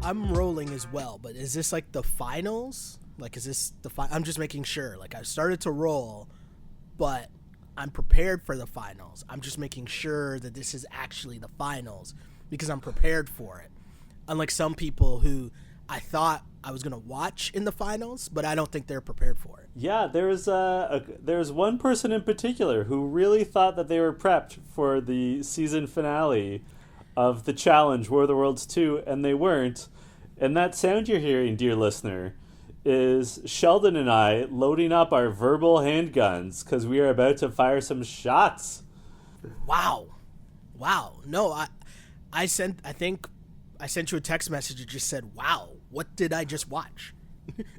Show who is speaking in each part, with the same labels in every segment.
Speaker 1: I'm rolling as well, but is this like the finals? Like, is this I'm just making sure. Like, I started to roll, but I'm prepared for the finals. I'm just making sure that this is actually the finals because I'm prepared for it. Unlike some people who I thought I was going to watch in the finals, but I don't think they're prepared for it.
Speaker 2: Yeah, there's one person in particular who really thought that they were prepped for the season finale of The Challenge War of the Worlds 2, and they weren't. And that sound you're hearing, dear listener, is Sheldon and I loading up our verbal handguns because we are about to fire some shots.
Speaker 1: Wow. No, I think I sent you a text message that just said, wow, what did I just watch?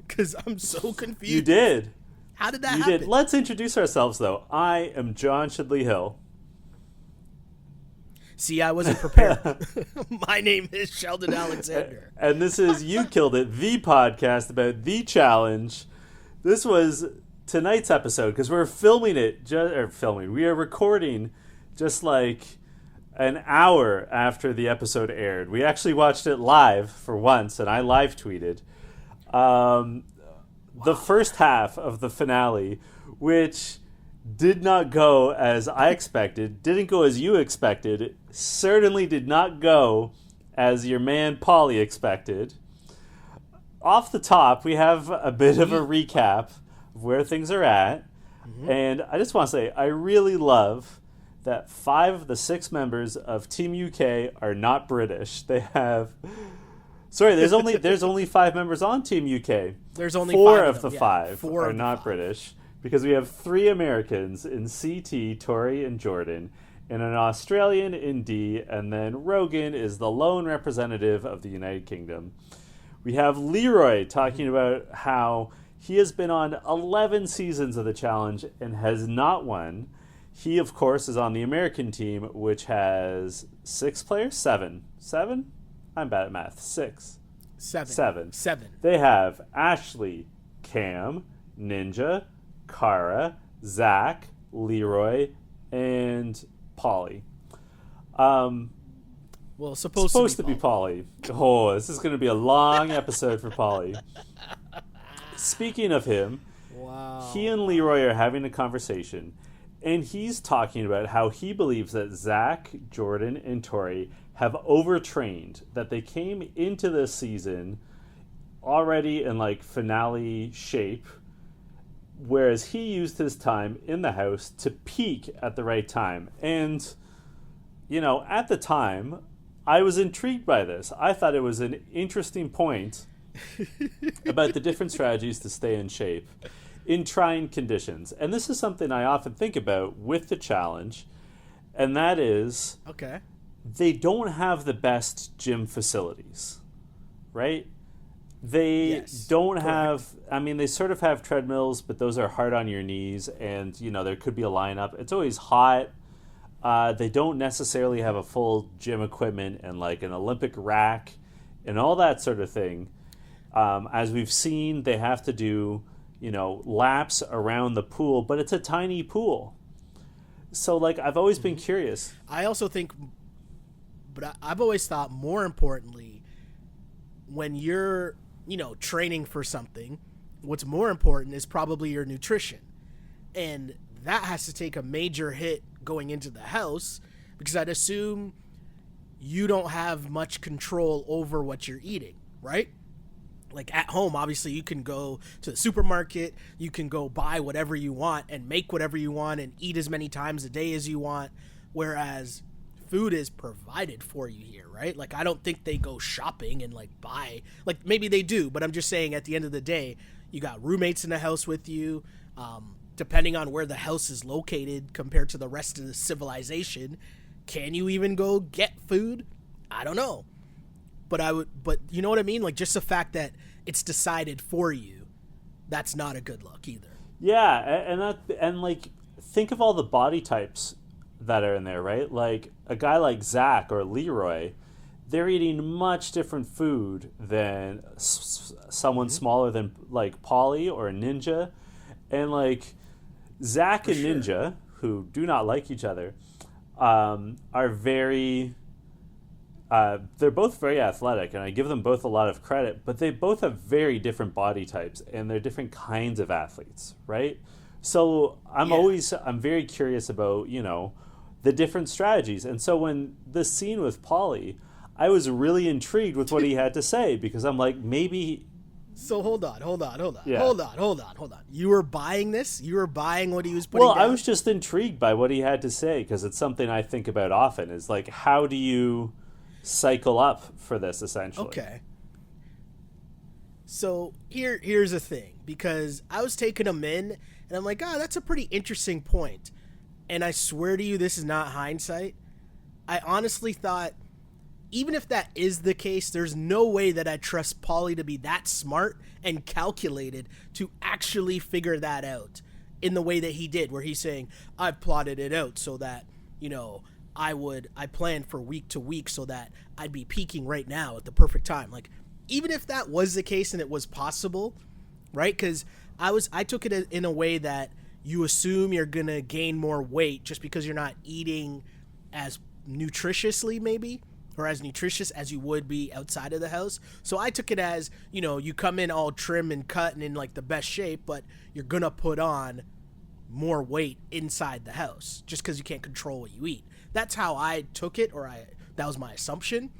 Speaker 1: Because I'm so confused.
Speaker 2: You did.
Speaker 1: How did that happen? You did.
Speaker 2: Let's introduce ourselves, though. I am John Shidley Hill.
Speaker 1: See, I wasn't prepared. My name is Sheldon Alexander.
Speaker 2: And this is You Killed It, the podcast about the challenge. This was tonight's episode because we're filming it, we are recording just like an hour after the episode aired. We actually watched it live for once, and I live tweeted the first half of the finale, which did not go as I expected, didn't go as you expected, certainly did not go as your man Paulie expected. Off the top, we have a bit of a recap of where things are at, and I just want to say I really love that 5 of the 6 members of Team UK are not British. They have... Sorry, there's only 5 members on Team UK.
Speaker 1: There's only
Speaker 2: 4
Speaker 1: 5
Speaker 2: of the 5 are not British, because we have 3 Americans in CT, Tori, and Jordan, and an Australian in D, and then Rogan is the lone representative of the United Kingdom. We have Leroy talking about how he has been on 11 seasons of the challenge and has not won. He, of course, is on the American team, which has 6 players? 7. 7? I'm bad at math. 6.
Speaker 1: 7.
Speaker 2: They have Ashley, Cam, Ninja, Kara, Zach, Leroy, and Polly.
Speaker 1: Well, supposed to be
Speaker 2: Polly. Oh, this is going to be a long episode for Polly. Speaking of him, he and Leroy are having a conversation, and he's talking about how he believes that Zach, Jordan, and Tori have overtrained, that they came into this season already in like finale shape, whereas he used his time in the house to peak at the right time. And, you know, at the time, I was intrigued by this. I thought it was an interesting point about the different strategies to stay in shape in trying conditions. And this is something I often think about with the challenge, and that is they don't have the best gym facilities, right? They don't have, I mean, they sort of have treadmills, but those are hard on your knees, and, you know, there could be a lineup. It's always hot. They don't necessarily have a full gym equipment and, like, an Olympic rack and all that sort of thing. As we've seen, they have to do, you know, laps around the pool, but it's a tiny pool. So, like, I've always been curious.
Speaker 1: I also think, but I've always thought more importantly, when you're, you know, training for something, what's more important is probably your nutrition. And that has to take a major hit going into the house, because I'd assume you don't have much control over what you're eating, right? Like at home, obviously you can go to the supermarket, you can go buy whatever you want and make whatever you want and eat as many times a day as you want, whereas food is provided for you here, right? Like, I don't think they go shopping and like buy, like maybe they do, but I'm just saying at the end of the day, you got roommates in the house with you. Depending on where the house is located compared to the rest of the civilization, can you even go get food? I don't know. But you know what I mean? Like, just the fact that it's decided for you, that's not a good look either.
Speaker 2: Yeah, and like, think of all the body types that are in there, right? Like a guy like Zach or Leroy, they're eating much different food than someone smaller than like Polly or Ninja. And like Zach and Ninja, who do not like each other, are very they're both very athletic, and I give them both a lot of credit, but they both have very different body types, and they're different kinds of athletes, right? So I'm very curious about, the different strategies. And so when the scene with Paulie, I was really intrigued with what he had to say, because I'm like, maybe...
Speaker 1: So hold on.
Speaker 2: Yeah.
Speaker 1: Hold on. You were buying this? You were buying what he was putting down?
Speaker 2: I was just intrigued by what he had to say, because it's something I think about often, is like, how do you cycle up for this, essentially?
Speaker 1: Okay. So here's the thing, because I was taking him in, and I'm like, that's a pretty interesting point. And I swear to you, this is not hindsight. I honestly thought, even if that is the case, there's no way that I trust Paulie to be that smart and calculated to actually figure that out in the way that he did, where he's saying, I've plotted it out so that, I planned for week to week so that I'd be peaking right now at the perfect time. Like, even if that was the case and it was possible, right? Because I took it in a way that you assume you're going to gain more weight just because you're not eating as nutritiously, maybe, or as nutritious as you would be outside of the house. So I took it as, you come in all trim and cut and in like the best shape, but you're going to put on more weight inside the house just because you can't control what you eat. That's how I took it, that was my assumption.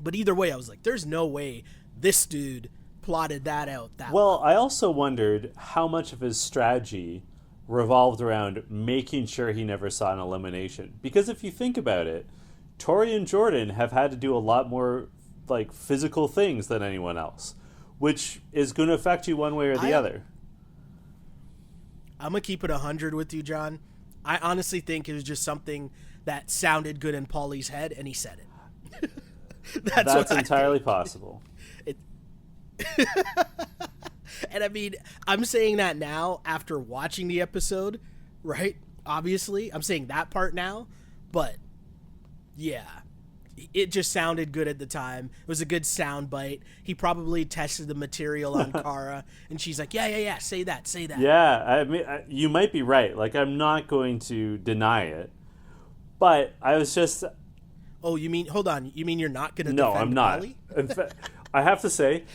Speaker 1: But either way, I was like, there's no way this dude plotted that out that
Speaker 2: well. I also wondered how much of his strategy revolved around making sure he never saw an elimination. Because if you think about it, Tori and Jordan have had to do a lot more like physical things than anyone else, which is going to affect you one way or the other.
Speaker 1: I'm going to keep it 100 with you, John. I honestly think it was just something that sounded good in Paulie's head, and he said it.
Speaker 2: That's entirely possible.
Speaker 1: And I mean, I'm saying that now after watching the episode, right? Obviously, I'm saying that part now, but yeah, it just sounded good at the time. It was a good sound bite. He probably tested the material on Kara, and she's like, yeah, say that.
Speaker 2: Yeah, I mean, you might be right. Like, I'm not going to deny it, but I was just...
Speaker 1: Oh, hold on. You mean you're not going to
Speaker 2: defend
Speaker 1: Paulie? No,
Speaker 2: I'm not. In fact, I have to say,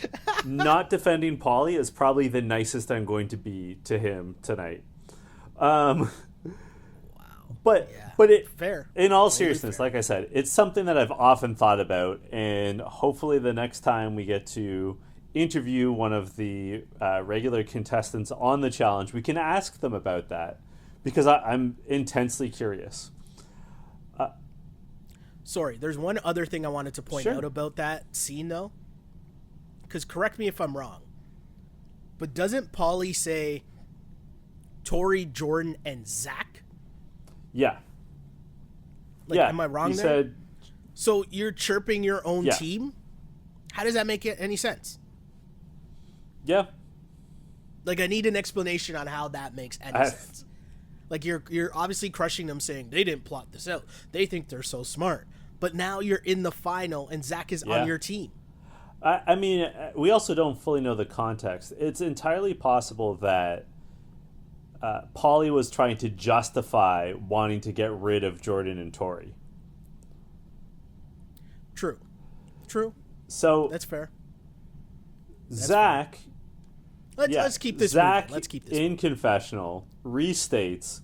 Speaker 2: not defending Paulie is probably the nicest I'm going to be to him tonight. Wow. But
Speaker 1: fair.
Speaker 2: In all seriousness, like I said, it's something that I've often thought about, and hopefully the next time we get to interview one of the regular contestants on the challenge, we can ask them about that, because I'm intensely curious.
Speaker 1: Sorry, there's one other thing I wanted to point out about that scene, though. Because correct me if I'm wrong, but doesn't Paulie say Tori, Jordan, and Zach?
Speaker 2: Yeah.
Speaker 1: Am I wrong there?
Speaker 2: Said,
Speaker 1: so you're chirping your own team? How does that make any sense?
Speaker 2: Yeah.
Speaker 1: Like, I need an explanation on how that makes any sense. Like, you're obviously crushing them, saying they didn't plot this out. They think they're so smart. But now you're in the final, and Zach is on your team.
Speaker 2: I mean, we also don't fully know the context. It's entirely possible that Paulie was trying to justify wanting to get rid of Jordan and Tori.
Speaker 1: True.
Speaker 2: So
Speaker 1: that's fair.
Speaker 2: Zach...
Speaker 1: Let's keep this
Speaker 2: Zach,
Speaker 1: moving. Let's keep this
Speaker 2: in confessional, restates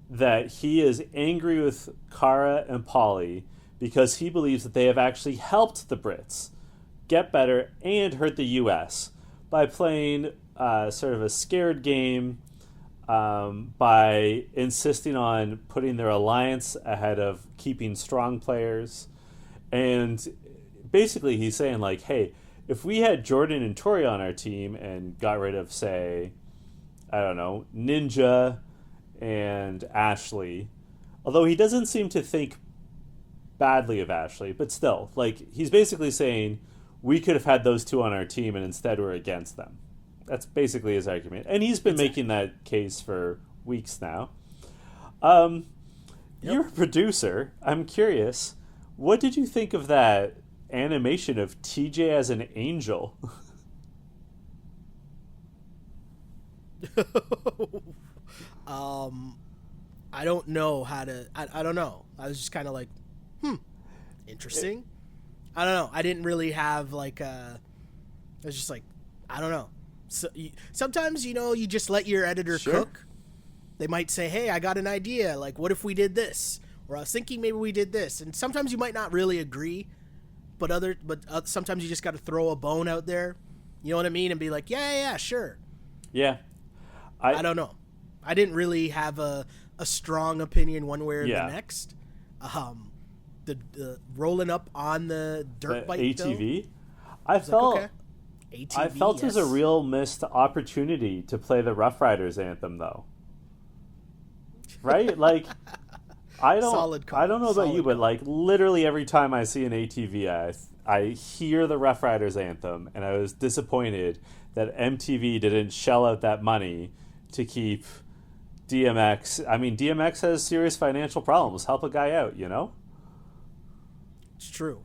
Speaker 2: that he is angry with Kara and Paulie because he believes that they have actually helped the Brits get better and hurt the U.S. by playing sort of a scared game, by insisting on putting their alliance ahead of keeping strong players. And basically he's saying, like, hey, if we had Jordan and Tori on our team and got rid of, say, I don't know, Ninja and Ashley, although he doesn't seem to think badly of Ashley, but still, like, he's basically saying we could have had those two on our team and instead we're against them. That's basically his argument. And he's been making that case for weeks now. You're a producer. I'm curious. What did you think of that animation of TJ as an angel?
Speaker 1: I don't know how to... I don't know. I was just kind of like, Interesting. I don't know. I didn't really have like I was just like, I don't know. So, sometimes, you just let your editor cook. They might say, hey, I got an idea. Like, what if we did this? Or I was thinking maybe we did this. And sometimes you might not really agree, but sometimes you just got to throw a bone out there. You know what I mean? And be like, yeah, sure.
Speaker 2: Yeah.
Speaker 1: I don't know. I didn't really have a strong opinion one way or the next. The rolling up on the dirt bike
Speaker 2: ATV.
Speaker 1: Though,
Speaker 2: I felt
Speaker 1: like, okay. ATV,
Speaker 2: I felt it was a real missed opportunity to play the Rough Riders anthem, though. Right? Like, I don't know about you, but like literally every time I see an ATV, I hear the Rough Riders anthem, and I was disappointed that MTV didn't shell out that money to keep DMX. I mean, DMX has serious financial problems. Help a guy out,
Speaker 1: It's true.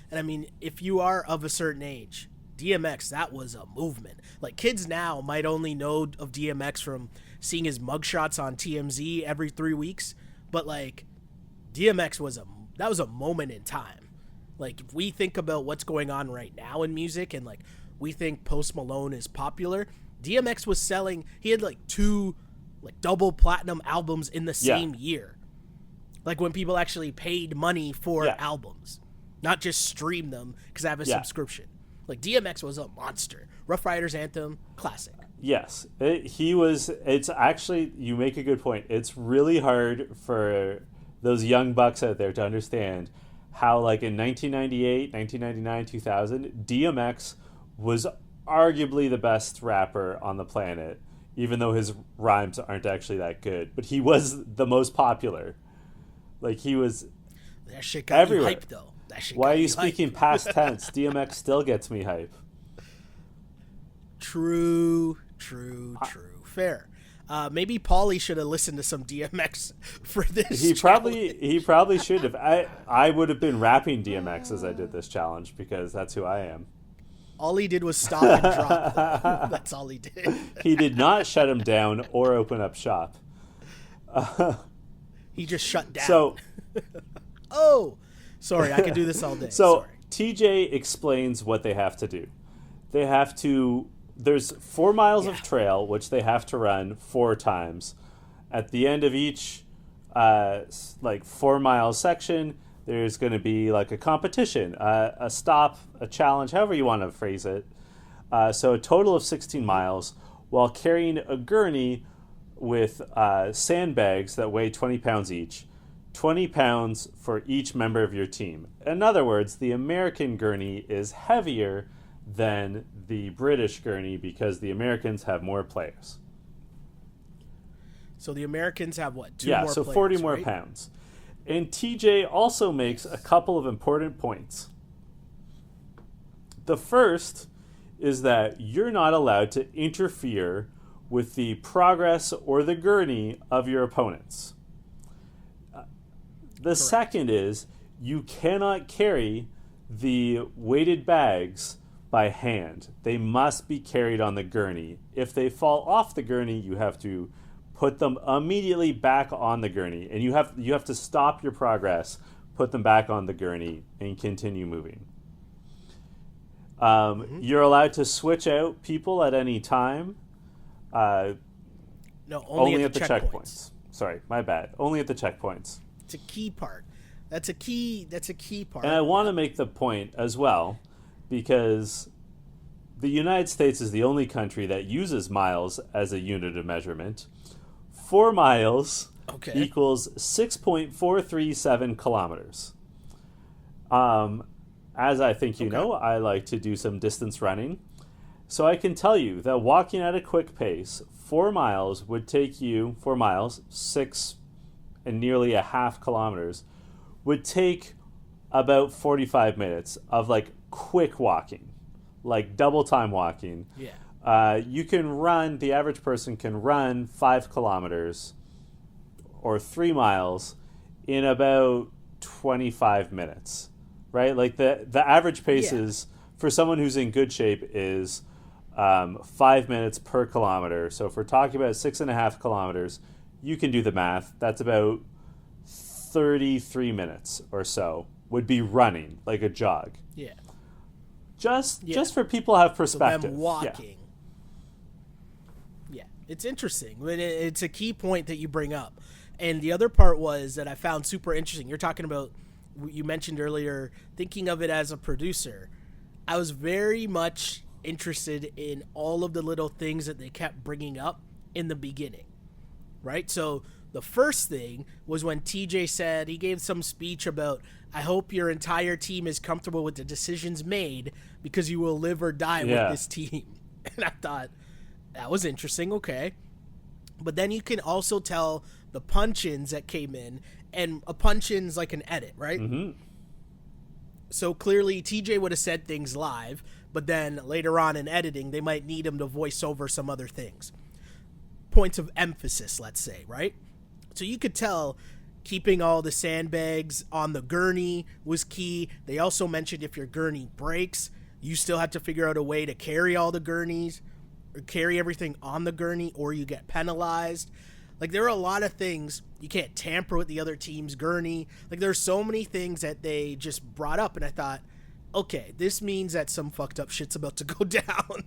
Speaker 1: And I mean, if you are of a certain age, DMX, that was a movement. Like, kids now might only know of DMX from seeing his mugshots on TMZ every 3 weeks, but like, DMX was a moment in time. Like, if we think about what's going on right now in music, and like we think Post Malone is popular, DMX was selling. He had like 2 like double platinum albums in the same year. Like, when people actually paid money for albums, not just stream them because I have a subscription. Like, DMX was a monster. Rough Riders anthem, classic.
Speaker 2: Yes, it's actually, you make a good point. It's really hard for those young bucks out there to understand how, like, in 1998, 1999, 2000, DMX was arguably the best rapper on the planet, even though his rhymes aren't actually that good. But he was the most popular. Like, he was
Speaker 1: that shit got everywhere. You hype, though.
Speaker 2: Why are you speaking past tense? DMX still gets me hype.
Speaker 1: True. Fair. Maybe Paulie should have listened to some DMX for this.
Speaker 2: He probably should have. I would have been rapping DMX as I did this challenge, because that's who I am.
Speaker 1: All he did was stop and drop. That's all he did.
Speaker 2: He did not shut him down or open up shop.
Speaker 1: He just shut down.
Speaker 2: So,
Speaker 1: sorry, I can do this all day.
Speaker 2: So,
Speaker 1: sorry.
Speaker 2: TJ explains what they have to do. They have to. There's 4 miles of trail, which they have to run 4 times. At the end of each 4-mile section, there's going to be like a competition, a stop, a challenge, however you want to phrase it. So a total of 16 miles, while carrying a gurney with sandbags that weigh 20 pounds each. 20 pounds for each member of your team. In other words, the American gurney is heavier than the British gurney because the Americans have more players.
Speaker 1: So the Americans have what? 2 more
Speaker 2: so
Speaker 1: players,
Speaker 2: 40 more
Speaker 1: right?
Speaker 2: pounds. And TJ also makes a couple of important points. The first is that you're not allowed to interfere with the progress or the gurney of your opponents. The
Speaker 1: Correct.
Speaker 2: second is you cannot carry the weighted bags by hand. They must be carried on the gurney. If they fall off the gurney, you have to put them immediately back on the gurney, and you have to stop your progress, put them back on the gurney, and continue moving. You're allowed to switch out people at any time.
Speaker 1: No, only at the
Speaker 2: checkpoints. Sorry, my bad. Only at the checkpoints.
Speaker 1: It's a key part. That's a key part.
Speaker 2: And I want to make the point as well, because the United States is the only country that uses miles as a unit of measurement. 4 miles equals 6.437 kilometers. As I think you know, I like to do some distance running. So I can tell you that walking at a quick pace, 4 miles would take you, 4 miles, 6 and nearly a half kilometers, would take about 45 minutes of like quick walking, like double time walking.
Speaker 1: Yeah.
Speaker 2: You can run, the average person can run 5 kilometers or 3 miles in about 25 minutes, right? Like the average pace is, for someone who's in good shape, is 5 minutes per kilometer. So if we're talking about 6.5 kilometers, you can do the math. That's about 33 minutes or so would be running like a jog.
Speaker 1: Yeah.
Speaker 2: Just for people to have perspective.
Speaker 1: So them walking. Yeah. It's interesting. It's a key point that you bring up. And the other part was that I found super interesting. You're talking about, you mentioned earlier, thinking of it as a producer. I was very much interested in all of the little things that they kept bringing up in the beginning, right? So the first thing was when TJ said, he gave some speech about, I hope your entire team is comfortable with the decisions made because you will live or die with this team. And I thought, that was interesting, okay. But then you can also tell the punch-ins that came in, and a punch-in's like an edit, right?
Speaker 2: Mm-hmm.
Speaker 1: So clearly TJ would have said things live, but then later on in editing, they might need him to voice over some other things. Points of emphasis, let's say, right? So you could tell keeping all the sandbags on the gurney was key. They also mentioned if your gurney breaks, you still have to figure out a way to carry all the gurneys, or carry everything on the gurney, or you get penalized. Like, there are a lot of things. You can't tamper with the other team's gurney. Like, there's so many things that they just brought up, and I thought, okay, this means that some fucked up shit's about to go down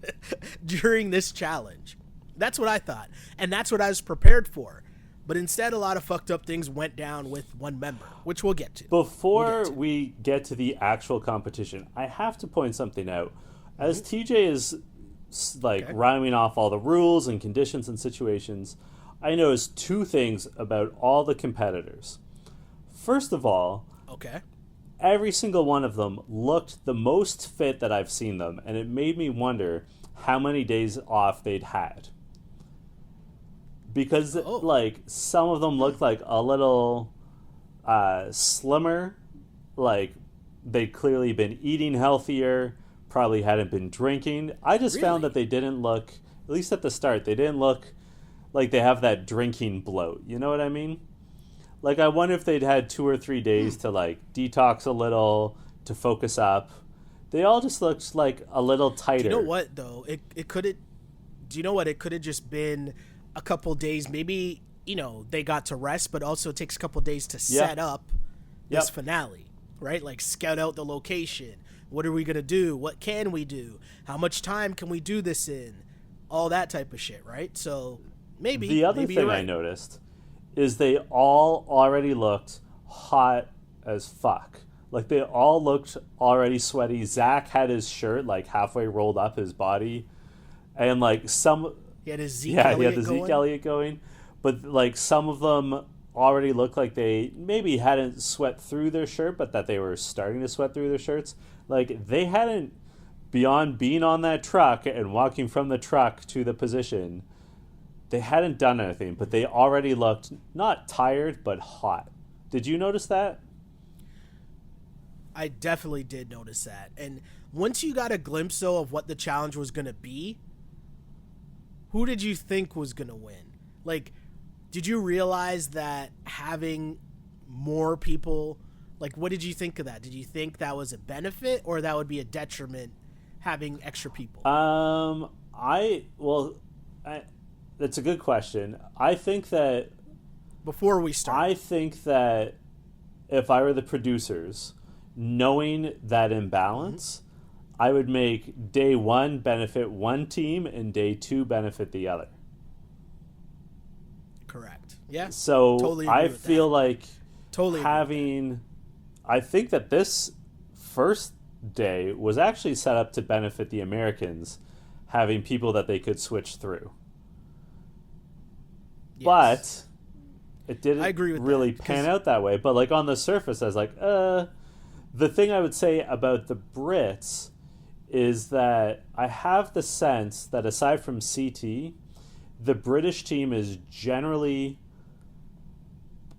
Speaker 1: during this challenge. That's what I thought, and that's what I was prepared for. But instead, a lot of fucked up things went down with one member, which we'll get to.
Speaker 2: Before we get to the actual competition, I have to point something out. As TJ is rhyming off all the rules and conditions and situations, I noticed two things about all the competitors. First of all, every single one of them looked the most fit that I've seen them, and it made me wonder how many days off they'd had. Because, some of them looked like a little slimmer, like they'd clearly been eating healthier, probably hadn't been drinking. I just found that they didn't look, at least at the start, they didn't look like they have that drinking bloat. You know what I mean? Like, I wonder if they'd had 2 or 3 days to, detox a little, to focus up. They all just looked, a little tighter.
Speaker 1: Do you know what, though? It could have... Do you know what? It could have just been a couple days. Maybe, they got to rest, but also it takes a couple days to set up this finale, right? Like, scout out the location. What are we going to do? What can we do? How much time can we do this in? All that type of shit, right? So... Maybe.
Speaker 2: The other thing I noticed is they all already looked hot as fuck. Like, they all looked already sweaty. Zach had his shirt, halfway rolled up his body. And,
Speaker 1: He had his Zeke Elliott going.
Speaker 2: Zeke Elliott going. But, some of them already looked like they maybe hadn't sweat through their shirt, but that they were starting to sweat through their shirts. They hadn't, beyond being on that truck and walking from the truck to the position... They hadn't done anything, but they already looked not tired, but hot. Did you notice that?
Speaker 1: I definitely did notice that. And once you got a glimpse, though, of what the challenge was going to be, who did you think was going to win? Did you realize that having more people, what did you think of that? Did you think that was a benefit or that would be a detriment, having extra people?
Speaker 2: That's a good question. I think that...
Speaker 1: Before we start...
Speaker 2: I think that if I were the producers, knowing that imbalance, I would make day 1 benefit one team and day 2 benefit the other.
Speaker 1: Correct. Yeah.
Speaker 2: So
Speaker 1: totally
Speaker 2: I feel
Speaker 1: that.
Speaker 2: I think that this first day was actually set up to benefit the Americans, having people that they could switch through. But it didn't really pan out that way. But on the surface, I was like, the thing I would say about the Brits is that I have the sense that aside from CT, the British team is generally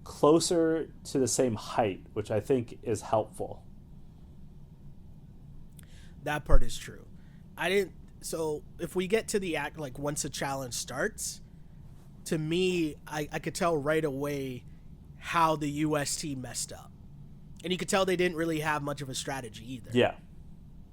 Speaker 2: closer to the same height, which I think is helpful.
Speaker 1: That part is true. So if we get to the act, once a challenge starts... To me, I could tell right away how the U.S. team messed up. And you could tell they didn't really have much of a strategy either.
Speaker 2: Yeah.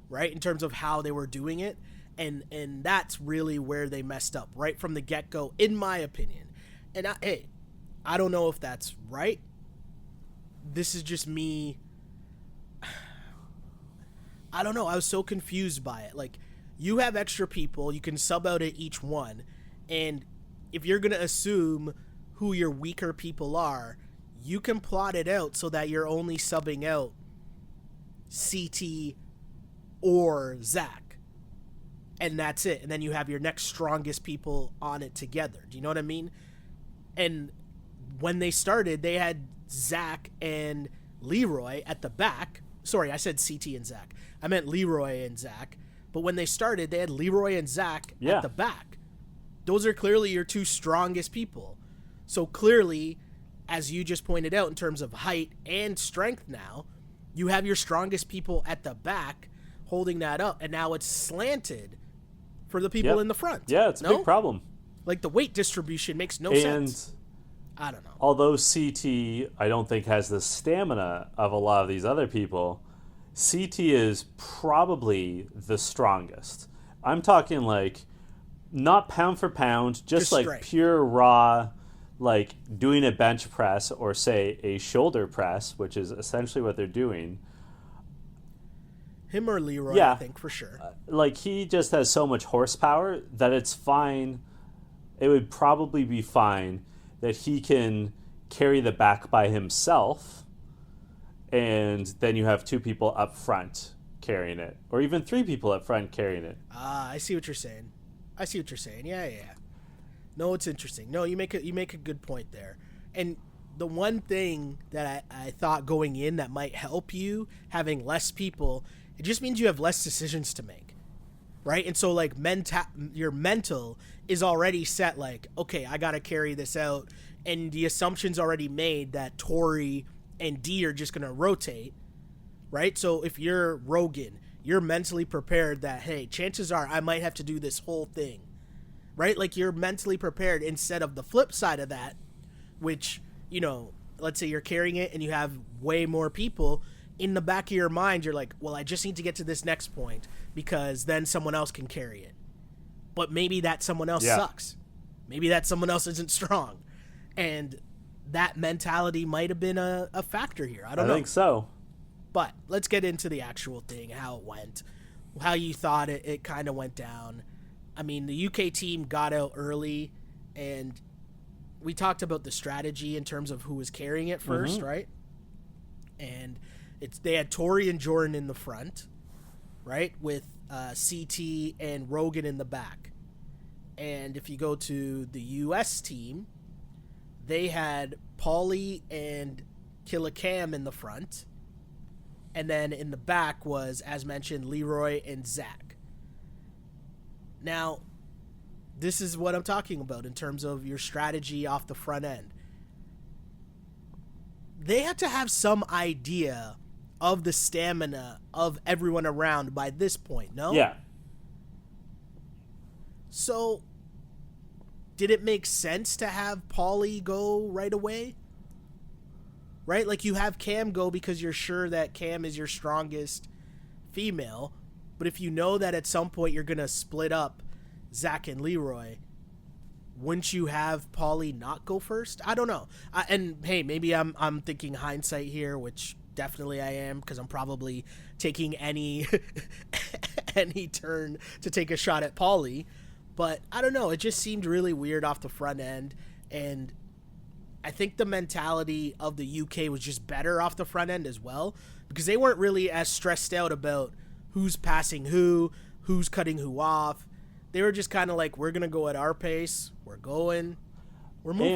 Speaker 1: Right? In terms of how they were doing it. And that's really where they messed up, right from the get-go, in my opinion. And, I don't know if that's right. This is just me I don't know. I was so confused by it. Like, you have extra people, you can sub out at each one, and if you're going to assume who your weaker people are, you can plot it out so that you're only subbing out CT or Zach. And that's it. And then you have your next strongest people on it together. Do you know what I mean? And when they started, they had Zach and Leroy at the back. Sorry, I said CT and Zach. I meant Leroy and Zach. But when they started, they had Leroy and Zach at the back. Those are clearly your two strongest people. So clearly, as you just pointed out, in terms of height and strength now, you have your strongest people at the back holding that up. And now it's slanted for the people in the front.
Speaker 2: Yeah, it's a big problem.
Speaker 1: Like, the weight distribution makes no sense. I don't know.
Speaker 2: Although CT, I don't think, has the stamina of a lot of these other people, CT is probably the strongest. I'm talking, like, not pound for pound, just like straight. Pure raw, like doing a bench press or, say, a shoulder press, which is essentially what they're doing.
Speaker 1: Him or Leroy, I think, for sure.
Speaker 2: Like, he just has so much horsepower that it's fine. It would probably be fine that he can carry the back by himself, and then you have two people up front carrying it, or even three people up front carrying it.
Speaker 1: I see what you're saying. Yeah. No, it's interesting. No, you make a good point there. And the one thing that I thought going in that might help you having less people, it just means you have less decisions to make, right? And so, like, your mental is already set, like, okay, I got to carry this out. And the assumption's already made that Tori and D are just going to rotate, right? So if you're Rogan, you're mentally prepared that, hey, chances are I might have to do this whole thing, right? Like, you're mentally prepared instead of the flip side of that, which, you know, let's say you're carrying it and you have way more people. In the back of your mind, you're like, well, I just need to get to this next point because then someone else can carry it. But maybe that someone else sucks. Maybe that someone else isn't strong. And that mentality might have been a factor here. I don't know.
Speaker 2: I think so.
Speaker 1: But let's get into the actual thing, how it went, how you thought it kind of went down. I mean, the UK team got out early, and we talked about the strategy in terms of who was carrying it first, right? And they had Tori and Jordan in the front, right, with CT and Rogan in the back. And if you go to the US team, they had Paulie and Killicam in the front. And then in the back was, as mentioned, Leroy and Zach. Now, this is what I'm talking about in terms of your strategy off the front end. They had to have some idea of the stamina of everyone around by this point, no?
Speaker 2: Yeah.
Speaker 1: So, did it make sense to have Paulie go right away? Right? Like, you have Cam go because you're sure that Cam is your strongest female. But if you know that at some point you're going to split up Zach and Leroy, wouldn't you have Paulie not go first? I don't know. And, hey, maybe I'm thinking hindsight here, which definitely I am, because I'm probably taking any turn to take a shot at Paulie. But I don't know. It just seemed really weird off the front end. And I think the mentality of the UK was just better off the front end as well, because they weren't really as stressed out about who's passing who's cutting who off. They were just kind of like, we're going to go at our pace. We're moving.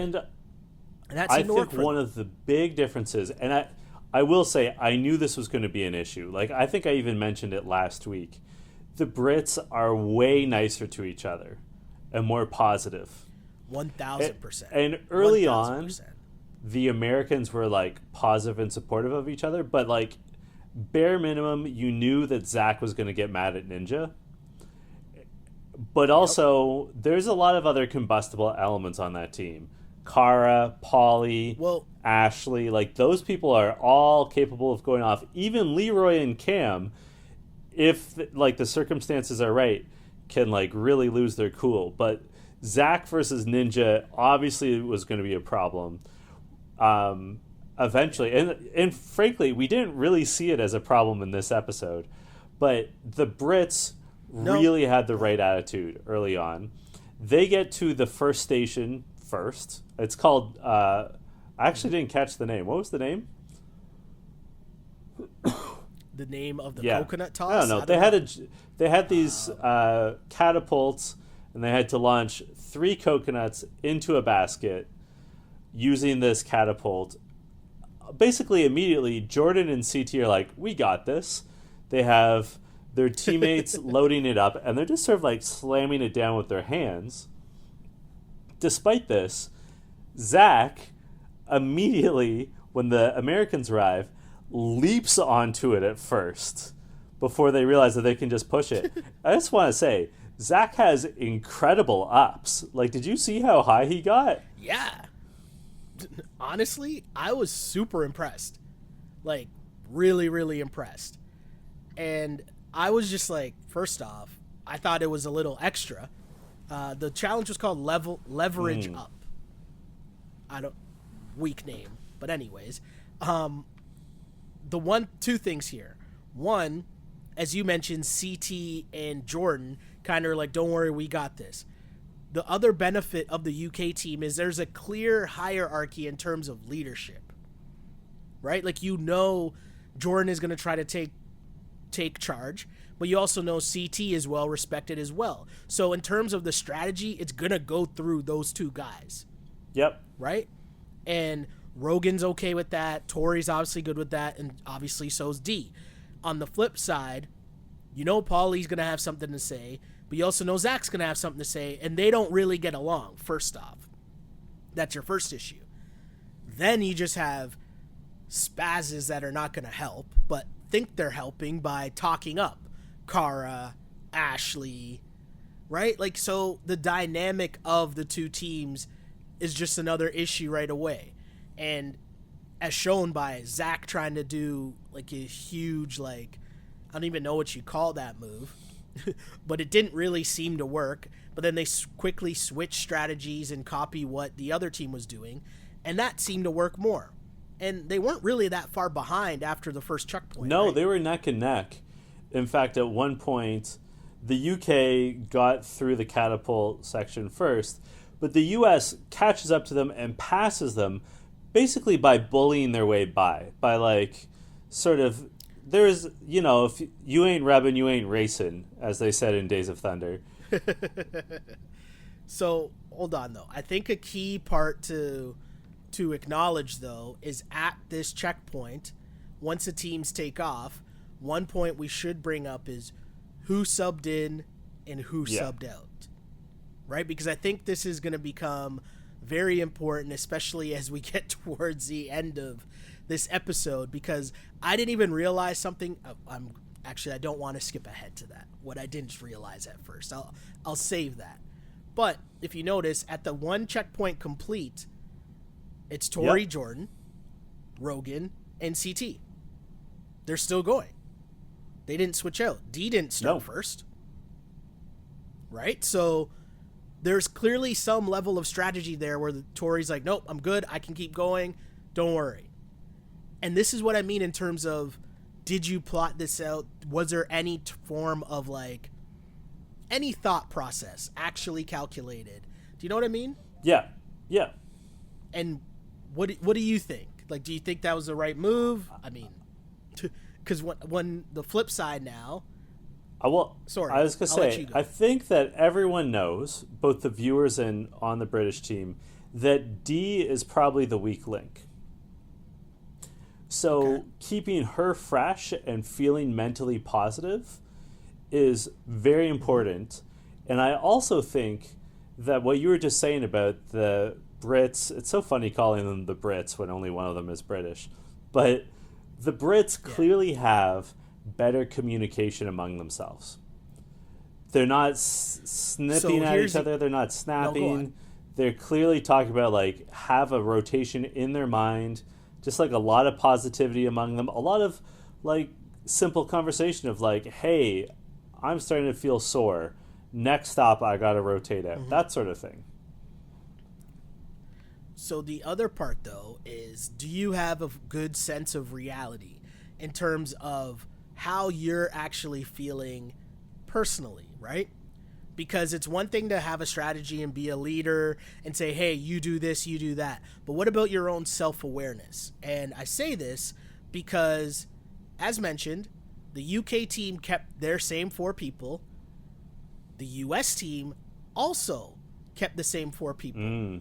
Speaker 2: And that I think one of the big differences, and I will say, I knew this was going to be an issue. Like, I think I even mentioned it last week. The Brits are way nicer to each other and more positive.
Speaker 1: 1,000%.
Speaker 2: And early 1,000%. On, the Americans were, like, positive and supportive of each other, but, like, bare minimum, you knew that Zach was going to get mad at Ninja. But also, there's a lot of other combustible elements on that team. Kara, Paulie, Ashley, like, those people are all capable of going off. Even Leroy and Cam, if, like, the circumstances are right, can, like, really lose their cool. But Zach versus Ninja obviously was going to be a problem eventually. And frankly, we didn't really see it as a problem in this episode. But the Brits really had the right attitude early on. They get to the first station first. It's called. I actually didn't catch the name. What was the name?
Speaker 1: The name of the coconut toss?
Speaker 2: I don't know. They had these catapults, and they had to launch 3 coconuts into a basket using this catapult. Basically, immediately, Jordan and CT are like, "We got this." They have their teammates loading it up, and they're just sort of like slamming it down with their hands. Despite this, Zach immediately, when the Americans arrive, leaps onto it at first before they realize that they can just push it. I just want to say, Zach has incredible ups. Like, did you see how high he got?
Speaker 1: Yeah. Honestly, I was super impressed. Like, really, really impressed. And I was just like, first off, I thought it was a little extra. The challenge was called Leverage Up. Weak name. But anyways, two things here. One, as you mentioned, CT and Jordan kind of are like, don't worry, we got this. The other benefit of the UK team is there's a clear hierarchy in terms of leadership, right? Like, Jordan is going to try to take charge, but you also know CT is well respected as well. So in terms of the strategy, it's going to go through those two guys.
Speaker 2: Yep.
Speaker 1: Right? And Rogan's okay with that. Tori's obviously good with that, and obviously so's D. On the flip side, Paulie's going to have something to say, but you also know Zach's going to have something to say, and they don't really get along, first off. That's your first issue. Then you just have spazzes that are not going to help, but think they're helping by talking up Kara, Ashley, right? Like, so the dynamic of the two teams is just another issue right away. And as shown by Zach trying to do like a huge, like, I don't even know what you call that move, but it didn't really seem to work. But then they quickly switched strategies and copy what the other team was doing, and that seemed to work more. And they weren't really that far behind after the first checkpoint.
Speaker 2: No,
Speaker 1: right?
Speaker 2: They were neck and neck. In fact, at one point, the UK got through the catapult section first, but the US catches up to them and passes them basically by bullying their way by like, sort of, there's, if you ain't rebbing, you ain't racing, as they said in Days of Thunder.
Speaker 1: So, hold on, though. I think a key part to acknowledge, though, is at this checkpoint, once the teams take off, one point we should bring up is who subbed in and who subbed out, right? Because I think this is going to become very important, especially as we get towards the end of this episode, because I didn't even realize something. I don't want to skip ahead to that, what I didn't realize at first. I'll save that. But if you notice, at the one checkpoint complete, it's Tori, Jordan, Rogan, and CT. They're still going. They didn't switch out. D didn't start first. Right? So there's clearly some level of strategy there where Tori's like, nope, I'm good. I can keep going. Don't worry. And this is what I mean in terms of, did you plot this out? Was there any form of, like, any thought process actually calculated? Do you know what I mean?
Speaker 2: Yeah. Yeah.
Speaker 1: And what do you think? Like, do you think that was the right move? I mean, because when the flip side now.
Speaker 2: I was going to say, I think that everyone knows, both the viewers and on the British team, that D is probably the weak link. So keeping her fresh and feeling mentally positive is very important. And I also think that what you were just saying about the Brits, it's so funny calling them the Brits when only one of them is British, but the Brits clearly have better communication among themselves. They're not snipping at each other. They're not snapping. They're clearly talking about, like, have a rotation in their mind, just like a lot of positivity among them. A lot of, like, simple conversation of, like, hey, I'm starting to feel sore. Next stop, I got to rotate out. That sort of thing.
Speaker 1: So the other part, though, is do you have a good sense of reality in terms of how you're actually feeling personally, right? Because it's one thing to have a strategy and be a leader and say, hey, you do this, you do that. But what about your own self-awareness? And I say this because, as mentioned, the UK team kept their same 4 people. The US team also kept the same 4 people.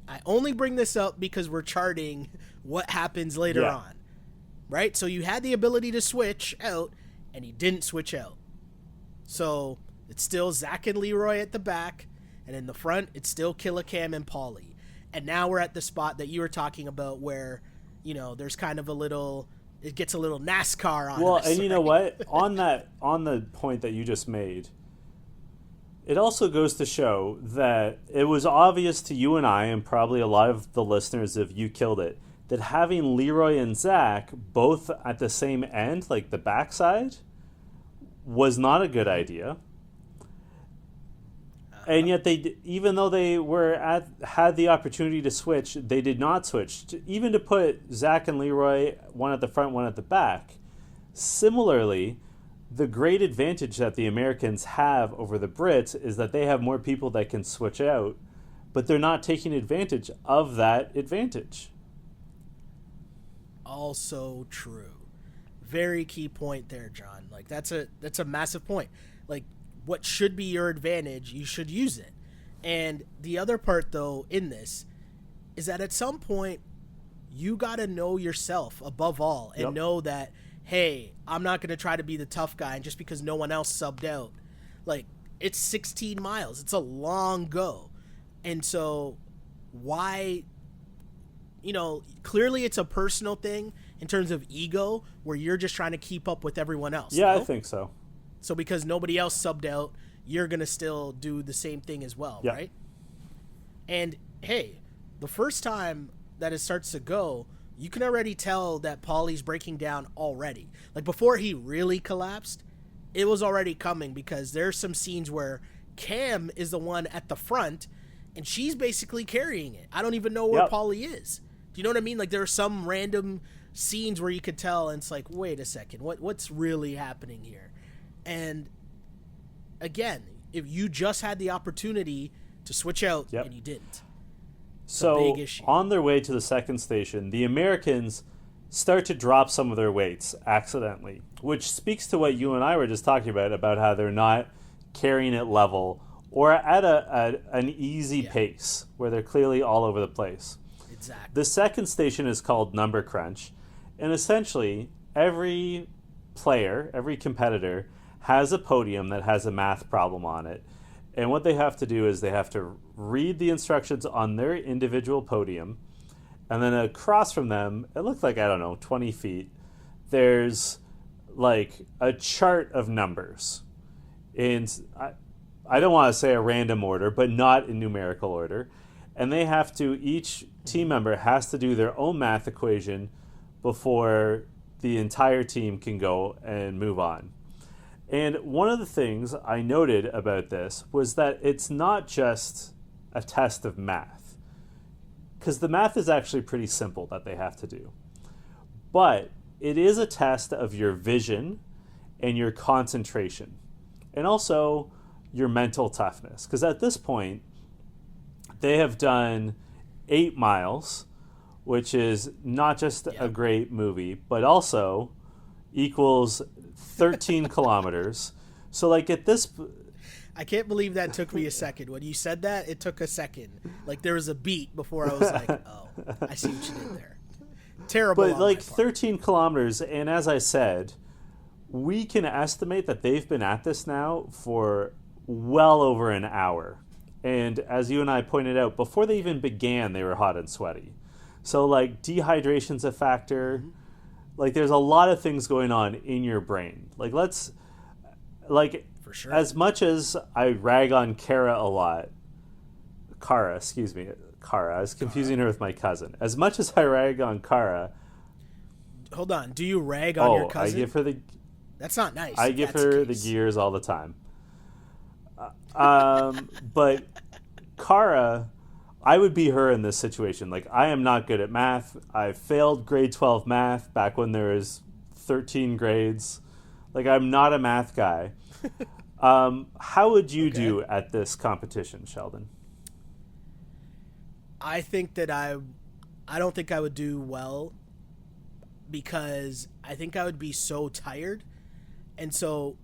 Speaker 1: I only bring this up because we're charting what happens later on, right? So you had the ability to switch out, and you didn't switch out. So it's still Zach and Leroy at the back, and in the front, it's still Killa Cam and Paulie. And now we're at the spot that you were talking about where, you know, there's kind of it gets a little NASCAR on us.
Speaker 2: Well, and you
Speaker 1: right?
Speaker 2: know what? On the point that you just made, it also goes to show that it was obvious to you and I, and probably a lot of the listeners of You Killed It, that having Leroy and Zach both at the same end, like the backside, was not a good idea. And yet, even though they had the opportunity to switch, they did not switch. Even to put Zach and Leroy, one at the front, one at the back. Similarly, the great advantage that the Americans have over the Brits is that they have more people that can switch out, but they're not taking advantage of that advantage.
Speaker 1: Also true. Very key point there, John. Like that's a massive point. Like, what should be your advantage, you should use it. And the other part, though, in this is that at some point you got to know yourself above all and know that, hey, I'm not going to try to be the tough guy, and just because no one else subbed out. Like, it's 16 miles. It's a long go. And so why, you know, clearly it's a personal thing in terms of ego where you're just trying to keep up with everyone else.
Speaker 2: Yeah,
Speaker 1: no?
Speaker 2: I think so.
Speaker 1: So because nobody else subbed out, you're going to still do the same thing as well, right? And, hey, the first time that it starts to go, you can already tell that Paulie's breaking down already. Like, before he really collapsed, it was already coming because there's some scenes where Cam is the one at the front, and she's basically carrying it. I don't even know where Paulie is. Do you know what I mean? Like, there are some random scenes where you could tell, and it's like, wait a second, what's really happening here? And again, if you just had the opportunity to switch out and you didn't.
Speaker 2: So on their way to the second station, the Americans start to drop some of their weights accidentally, which speaks to what you and I were just talking about how they're not carrying it level or at an easy pace where they're clearly all over the place.
Speaker 1: Exactly.
Speaker 2: The second station is called Number Crunch, and essentially every player, every competitor has a podium that has a math problem on it. And what they have to do is they have to read the instructions on their individual podium, and then across from them, it looked like, 20 feet, there's like a chart of numbers. And I don't want to say a random order, but not in numerical order. And they have to, each team member has to do their own math equation before the entire team can go and move on. And one of the things I noted about this was that it's not just a test of math, because the math is actually pretty simple that they have to do. But it is a test of your vision and your concentration, and also your mental toughness. Because at this point, they have done 8 miles, which is not just a great movie, but also equals 13 kilometers. So, like, at this...
Speaker 1: I can't believe that took me a second. When you said that, it took a second. Like, there was a beat before I was like, oh, I see what you did there. Terrible.
Speaker 2: But, like, 13 kilometers, and as I said, we can estimate that they've been at this now for well over an hour. And as you and I pointed out, before they even began, they were hot and sweaty. So, like, dehydration's a factor. Mm-hmm. Like, there's a lot of things going on in your brain. Like, for sure. As much as I rag on Kara a lot, Kara, I was confusing her with my cousin. As much as I rag on Kara...
Speaker 1: Hold on, do you rag on your cousin?
Speaker 2: I give her the...
Speaker 1: That's not nice.
Speaker 2: I give her the gears all the time. But Kara... I would be her in this situation. Like, I am not good at math. I failed grade 12 math back when there was 13 grades. Like, I'm not a math guy. How would you do at this competition, Sheldon?
Speaker 1: I think that I don't think I would do well because I think I would be so tired. And so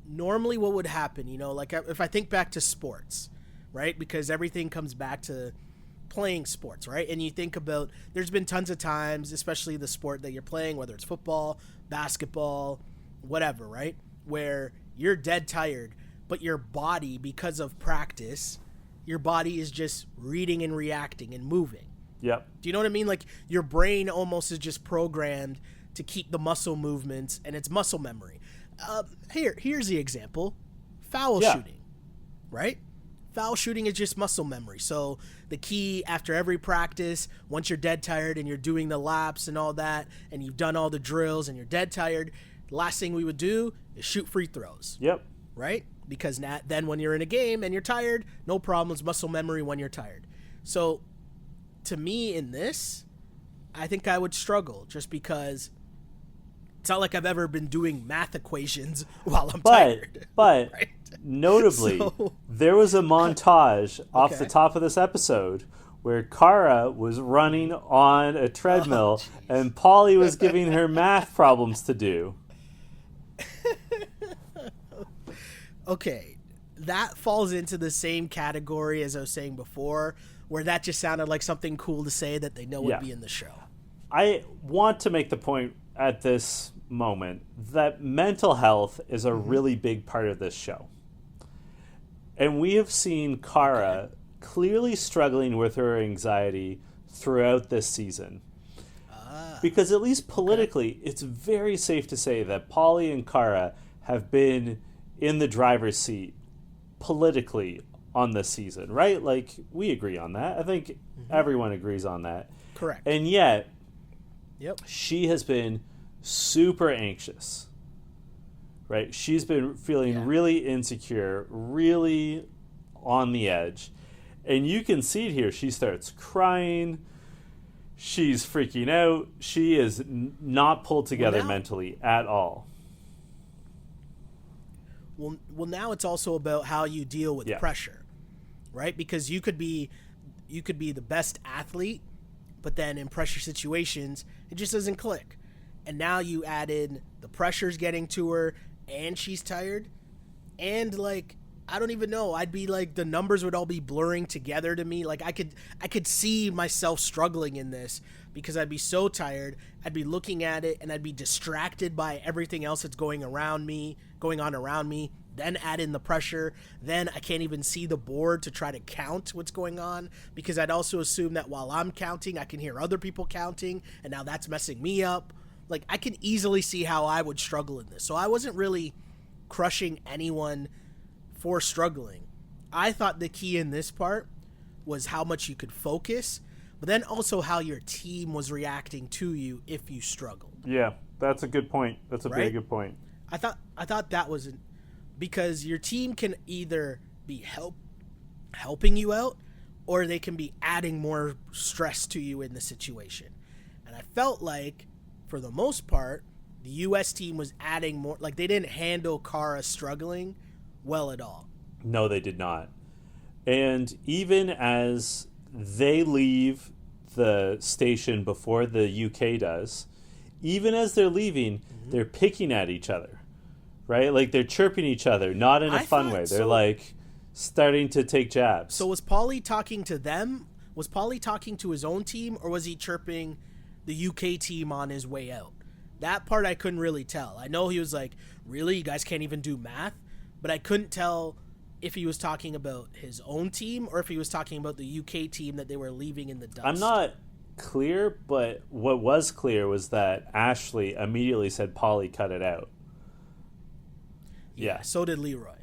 Speaker 1: normally what would happen, like if I think back to sports, right? Because everything comes back to playing sports, right? And you think about, there's been tons of times, especially the sport that you're playing, whether it's football, basketball, whatever, right? Where you're dead tired, but your body, because of practice, your body is just reading and reacting and moving.
Speaker 2: Yep.
Speaker 1: Do you know what I mean? Like your brain almost is just programmed to keep the muscle movements, and it's muscle memory. Here's the example. Foul shooting, right? Foul shooting is just muscle memory. So the key after every practice, once you're dead tired and you're doing the laps and all that, and you've done all the drills and you're dead tired, the last thing we would do is shoot free throws.
Speaker 2: Yep.
Speaker 1: Right? Because then when you're in a game and you're tired, no problems, muscle memory when you're tired. So to me in this, I think I would struggle just because it's not like I've ever been doing math equations while I'm tired.
Speaker 2: But
Speaker 1: right?
Speaker 2: Notably, there was a montage off the top of this episode where Kara was running on a treadmill and Polly was giving her math problems to do.
Speaker 1: Okay, that falls into the same category as I was saying before, where that just sounded like something cool to say that they know would be in the show.
Speaker 2: I want to make the point at this moment that mental health is a really big part of this show. And we have seen Kara clearly struggling with her anxiety throughout this season. Because at least politically, it's very safe to say that Polly and Kara have been in the driver's seat politically on this season, right? Like, we agree on that. I think everyone agrees on that.
Speaker 1: Correct.
Speaker 2: And yet, she has been super anxious, right? She's been feeling really insecure, really on the edge. And you can see it here. She starts crying. She's freaking out. She is not pulled together mentally at all.
Speaker 1: Well, now it's also about how you deal with pressure, right? Because you could be the best athlete, but then in pressure situations, it just doesn't click. And now you add in the pressure's getting to her, and she's tired, and like, I don't even know. I'd be like, the numbers would all be blurring together to me. Like I could see myself struggling in this because I'd be so tired. I'd be looking at it and I'd be distracted by everything else that's going on around me. Then add in the pressure. Then I can't even see the board to try to count what's going on because I'd also assume that while I'm counting, I can hear other people counting, and now that's messing me up. Like, I can easily see how I would struggle in this. So I wasn't really crushing anyone for struggling. I thought the key in this part was how much you could focus, but then also how your team was reacting to you if you struggled.
Speaker 2: Yeah, that's a good point. That's a very good point.
Speaker 1: I thought that was because your team can either be helping you out, or they can be adding more stress to you in the situation. And I felt like, for the most part, the U.S. team was adding more. Like, they didn't handle Kara struggling well at all.
Speaker 2: No, they did not. And even as they leave the station before the UK does, even as they're leaving, they're picking at each other, right? Like, they're chirping each other, not in a fun way. They're like starting to take jabs.
Speaker 1: So was Paulie talking to them? Was Paulie talking to his own team, or was he chirping the UK team on his way out? That part I couldn't really tell. I know he was like, really? You guys can't even do math? But I couldn't tell if he was talking about his own team or if he was talking about the UK team that they were leaving in the dust.
Speaker 2: I'm not clear, but what was clear was that Ashley immediately said, Polly, cut it out. Yeah.
Speaker 1: So did Leroy.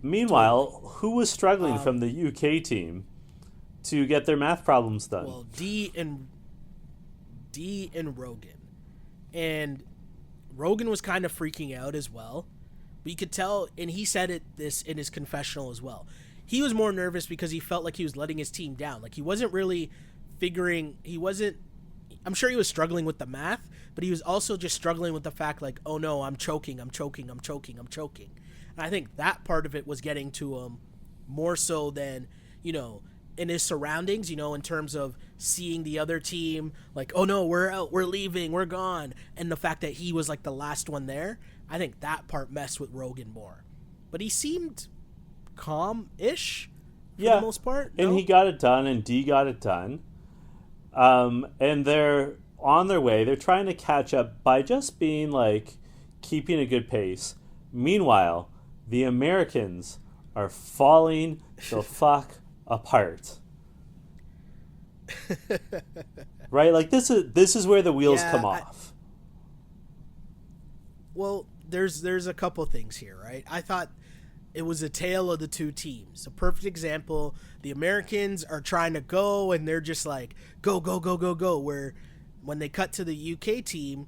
Speaker 2: Meanwhile, who was struggling from the UK team to get their math problems done?
Speaker 1: Well, D and Rogan. And Rogan was kind of freaking out as well. But you could tell, and he said this in his confessional as well. He was more nervous because he felt like he was letting his team down. Like, he wasn't really figuring, I'm sure he was struggling with the math, but he was also just struggling with the fact like, oh no, I'm choking. And I think that part of it was getting to him more so than, in his surroundings, in terms of seeing the other team like, oh no, we're out, we're leaving, we're gone. And the fact that he was like the last one there, I think that part messed with Rogan more. But he seemed calm-ish for the most part.
Speaker 2: No? And he got it done, and D got it done. And they're on their way. They're trying to catch up by just being like keeping a good pace. Meanwhile, the Americans are falling the fuck apart. Right? Like this is where the wheels come off.
Speaker 1: Well, there's a couple things here, right? I thought it was a tale of the two teams. A perfect example, the Americans are trying to go and they're just like, go, go, go, go, go. Where when they cut to the UK team,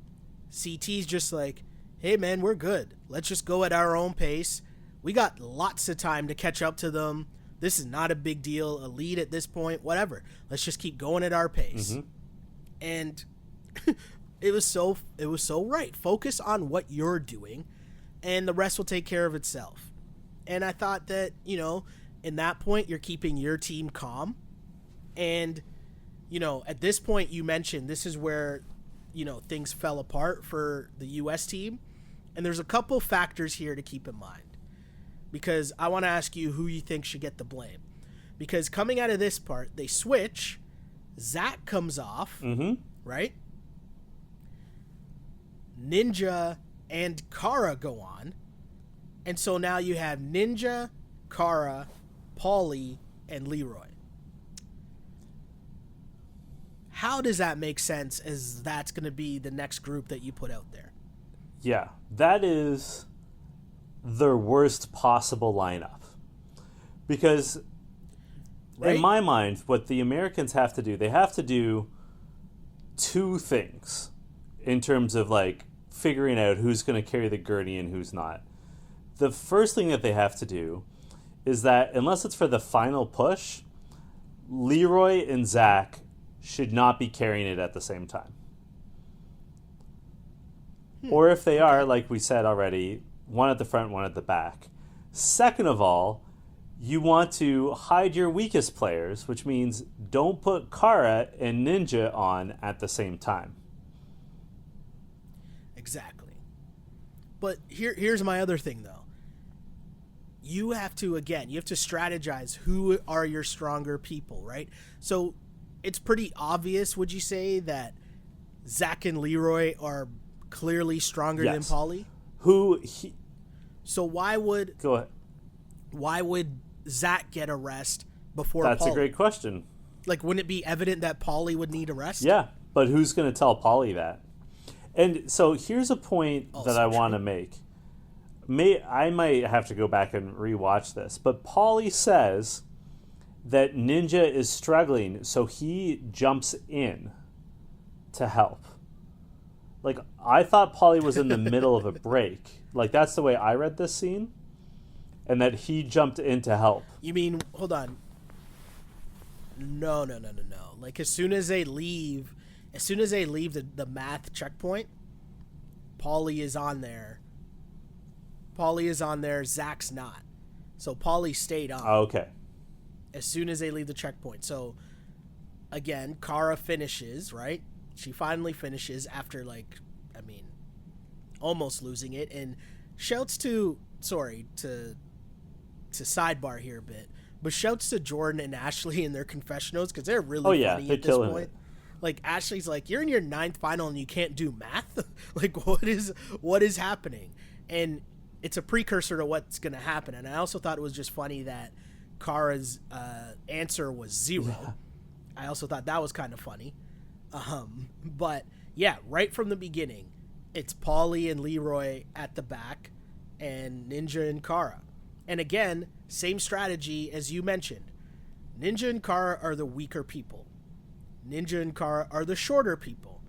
Speaker 1: CT's just like, hey man, we're good. Let's just go at our own pace. We got lots of time to catch up to them. This is not a big deal. A lead at this point, whatever. Let's just keep going at our pace. Mm-hmm. And it was so right. Focus on what you're doing and the rest will take care of itself. And I thought that, in that point, you're keeping your team calm. And, at this point, you mentioned this is where, things fell apart for the U.S. team. And there's a couple factors here to keep in mind. Because I want to ask you who you think should get the blame. Because coming out of this part, they switch. Zach comes off, right? Ninja and Kara go on. And so now you have Ninja, Kara, Paulie, and Leroy. How does that make sense as that's going to be the next group that you put out there?
Speaker 2: Yeah, that is their worst possible lineup. Because in my mind, what the Americans have to do, they have to do two things in terms of like figuring out who's going to carry the gurney and who's not. The first thing that they have to do is that, unless it's for the final push, Leroy and Zach should not be carrying it at the same time. Or if they are, like we said already, one at the front, one at the back. Second of all, you want to hide your weakest players, which means don't put Kara and Ninja on at the same time.
Speaker 1: Exactly. But here's my other thing, though. You have to strategize who are your stronger people, right? So it's pretty obvious, would you say, that Zach and Leroy are clearly stronger than Paulie? So why would...
Speaker 2: Go ahead.
Speaker 1: Why would Zach get a rest before
Speaker 2: That's
Speaker 1: Paulie?
Speaker 2: A great question.
Speaker 1: Like, wouldn't it be evident that Paulie would need a rest?
Speaker 2: Yeah, but who's going to tell Paulie that? And so here's a point that I want to make. I might have to go back and rewatch this, but Paulie says that Ninja is struggling, so he jumps in to help. Like, I thought Paulie was in the middle of a break. Like, that's the way I read this scene. And that he jumped in to help.
Speaker 1: You mean, hold on. No. Like, as soon as they leave the math checkpoint, Paulie is on there. Zach's not. So Paulie stayed on.
Speaker 2: Oh, okay.
Speaker 1: As soon as they leave the checkpoint. So, again, Kara finishes, right? She finally finishes after, almost losing it. And shouts to sidebar here a bit, but shouts to Jordan and Ashley in their confessionals because they're really funny at this point. Like, Ashley's like, you're in your 9th final and you can't do math? Like, what is happening? And it's a precursor to what's going to happen. And I also thought it was just funny that Kara's answer was 0. Yeah. I also thought that was kind of funny. But, yeah, right from the beginning, it's Paulie and Leroy at the back and Ninja and Kara. And again, same strategy as you mentioned. Ninja and Kara are the weaker people. Ninja and Kara are the shorter people.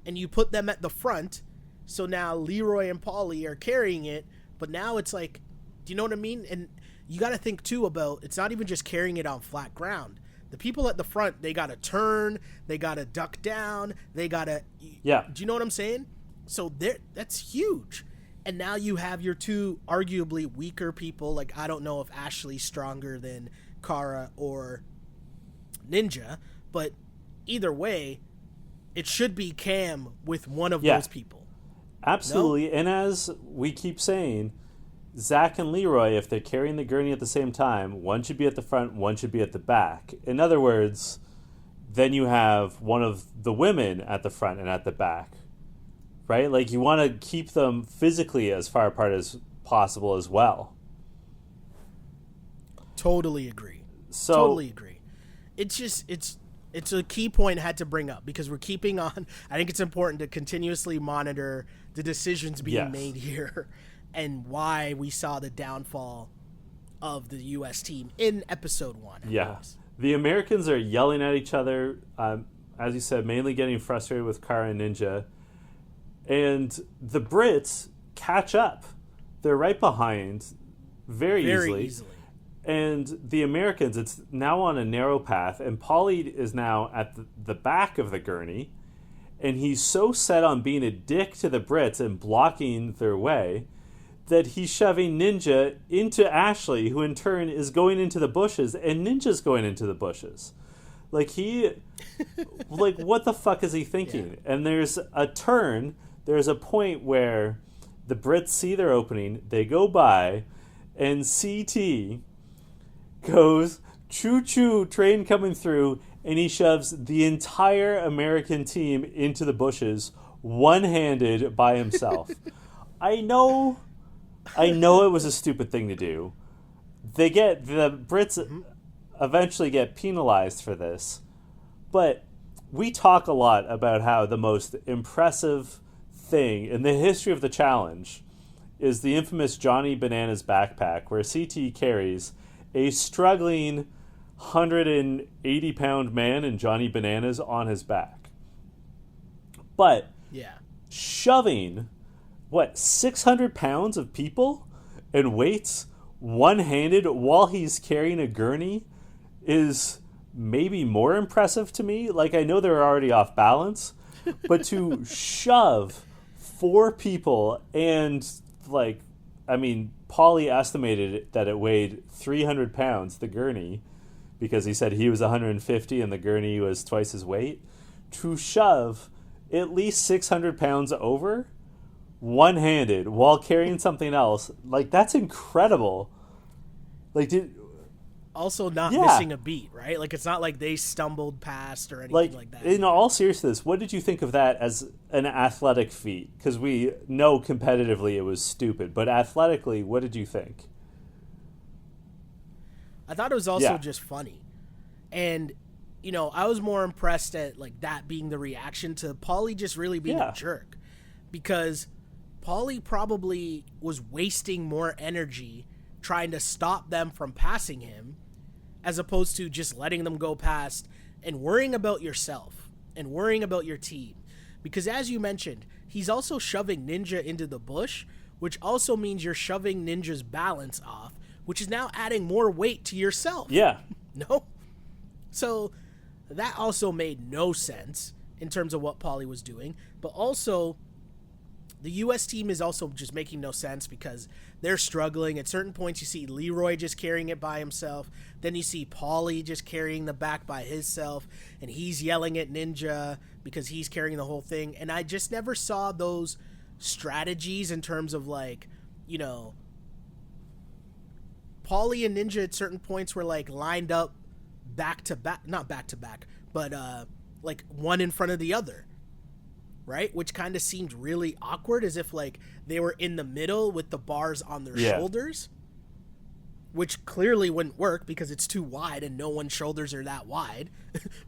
Speaker 1: And you put them at the front, so now Leroy and Paulie are carrying it, but now it's like, do you know what I mean? And you got to think, too, about it's not even just carrying it on flat ground. The people at the front, they got to turn, they got to duck down, they got to...
Speaker 2: Yeah.
Speaker 1: Do you know what I'm saying? So that's huge. And now you have your two arguably weaker people. Like, I don't know if Ashley's stronger than Kara or Ninja, but either way, it should be Cam with one of those people.
Speaker 2: Absolutely.
Speaker 1: No?
Speaker 2: And as we keep saying, Zach and Leroy, if they're carrying the gurney at the same time, one should be at the front, one should be at the back. In other words, then you have one of the women at the front and at the back. Right? Like, you want to keep them physically as far apart as possible as well.
Speaker 1: Totally agree.
Speaker 2: So,
Speaker 1: totally agree. It's just, it's a key point I had to bring up because we're keeping on. I think it's important to continuously monitor the decisions being made here and why we saw the downfall of the U.S. team in episode 1.
Speaker 2: Yeah. The Americans are yelling at each other, as you said, mainly getting frustrated with Kara and Ninja. And the Brits catch up. They're right behind very easily. And the Americans, it's now on a narrow path. And Paulie is now at the back of the gurney. And he's so set on being a dick to the Brits and blocking their way that he's shoving Ninja into Ashley, who in turn is going into the bushes. And Ninja's going into the bushes. Like, what the fuck is he thinking? Yeah. And there's a turn... There's a point where the Brits see their opening, they go by, and CT goes, choo-choo, train coming through, and he shoves the entire American team into the bushes, one-handed by himself. I know it was a stupid thing to do. The Brits eventually get penalized for this, but we talk a lot about how the most impressive thing in the history of the challenge is the infamous Johnny Bananas backpack, where CT carries a struggling 180-pound man in Johnny Bananas on his back. But shoving 600 pounds of people and weights one-handed while he's carrying a gurney is maybe more impressive to me. Like, I know they're already off balance, but to shove 4 people and, Paulie estimated that it weighed 300 pounds, the gurney, because he said he was 150 and the gurney was twice his weight. To shove at least 600 pounds over one-handed while carrying something else, that's incredible.
Speaker 1: Also not missing a beat, right? Like, it's not like they stumbled past or anything like that.
Speaker 2: In all seriousness, what did you think of that as an athletic feat? Because we know competitively it was stupid, but athletically, what did you think?
Speaker 1: I thought it was also just funny. And, I was more impressed at, that being the reaction to Paulie just really being a jerk. Because Paulie probably was wasting more energy trying to stop them from passing him, as opposed to just letting them go past and worrying about yourself and worrying about your team. Because as you mentioned, he's also shoving Ninja into the bush, which also means you're shoving Ninja's balance off, which is now adding more weight to yourself.
Speaker 2: Yeah.
Speaker 1: No? So that also made no sense in terms of what Paulie was doing. But also, the U.S. team is also just making no sense because they're struggling. At certain points, you see Leroy just carrying it by himself. Then you see Paulie just carrying the back by himself, and he's yelling at Ninja because he's carrying the whole thing. And I just never saw those strategies in terms of, Paulie and Ninja at certain points were, lined up back-to-back. Not back-to-back, but, one in front of the other. Right? Which kind of seemed really awkward, as if they were in the middle with the bars on their shoulders, which clearly wouldn't work because it's too wide and no one's shoulders are that wide.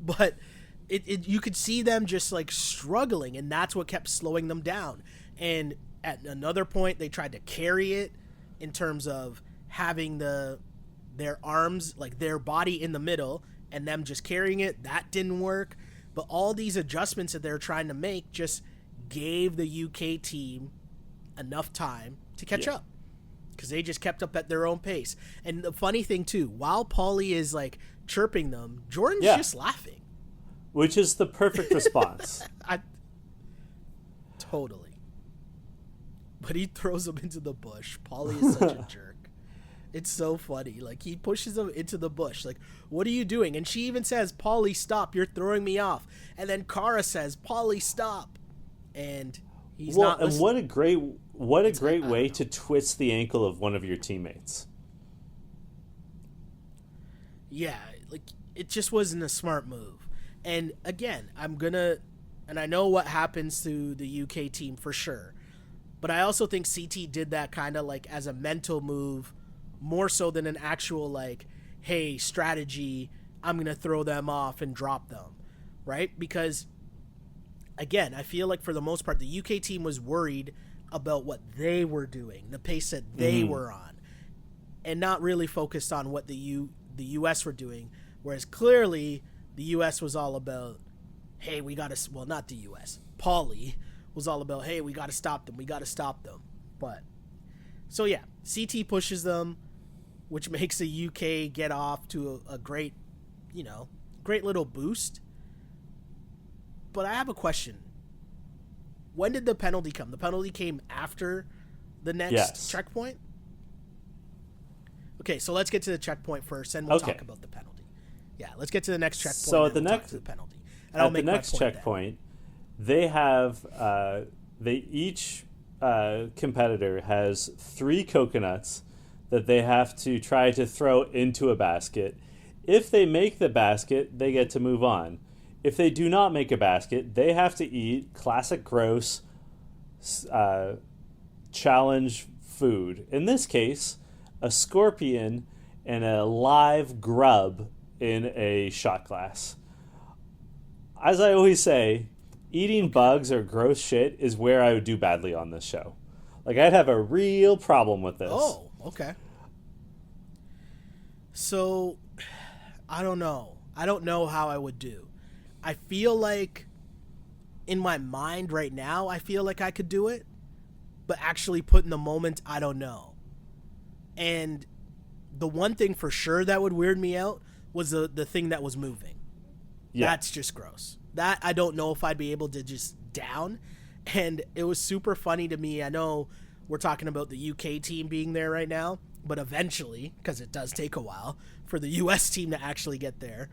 Speaker 1: But you could see them just struggling, and that's what kept slowing them down. And at another point, they tried to carry it in terms of having their arms, their body in the middle, and them just carrying it. That didn't work. But all these adjustments that they're trying to make just gave the UK team enough time to catch up. because they just kept up at their own pace. And the funny thing too, while Paulie is like chirping them, Jordan's just laughing,
Speaker 2: which is the perfect response.
Speaker 1: Totally. But he throws him into the bush. Paulie is such a jerk. It's so funny. Like, he pushes him into the bush. Like, what are you doing? And she even says, Paulie, stop. You're throwing me off. And then Kara says, Paulie, stop. And he's not listening.
Speaker 2: And what a great way to twist the ankle of one of your teammates.
Speaker 1: Yeah, like, it just wasn't a smart move. And again, and I know what happens to the UK team for sure. But I also think CT did that kind of like as a mental move, more so than an actual like, hey, strategy, I'm going to throw them off and drop them, right? Because, again, I feel like for the most part, the UK team was worried about what they were doing, the pace that they were on, and not really focused on what the US were doing, whereas clearly the US was all about, hey, we got to, well, not the US, Paulie was all about, hey, we got to stop them. But, so yeah, CT pushes them, which makes the UK get off to a great, great little boost. But I have a question. When did the penalty come? The penalty came after the next checkpoint? Okay, so let's get to the checkpoint first, and we'll talk about the penalty. Yeah, let's get to the next checkpoint.
Speaker 2: So at the
Speaker 1: next penalty. And
Speaker 2: at the next checkpoint, they have each competitor has 3 coconuts that they have to try to throw into a basket. If they make the basket, they get to move on. If they do not make a basket, they have to eat classic gross challenge food. In this case, a scorpion and a live grub in a shot glass. As I always say, eating bugs or gross shit is where I would do badly on this show. Like, I'd have a real problem with this.
Speaker 1: Oh, okay. So, I don't know. I don't know how I would do. I feel like, in my mind right now, I feel like I could do it. But actually put in the moment, I don't know. And the one thing for sure that would weird me out was the thing that was moving. Yeah. That's just gross. That I don't know if I'd be able to just down. And it was super funny to me. I know we're talking about the UK team being there right now, but eventually, because it does take a while for the US team to actually get there,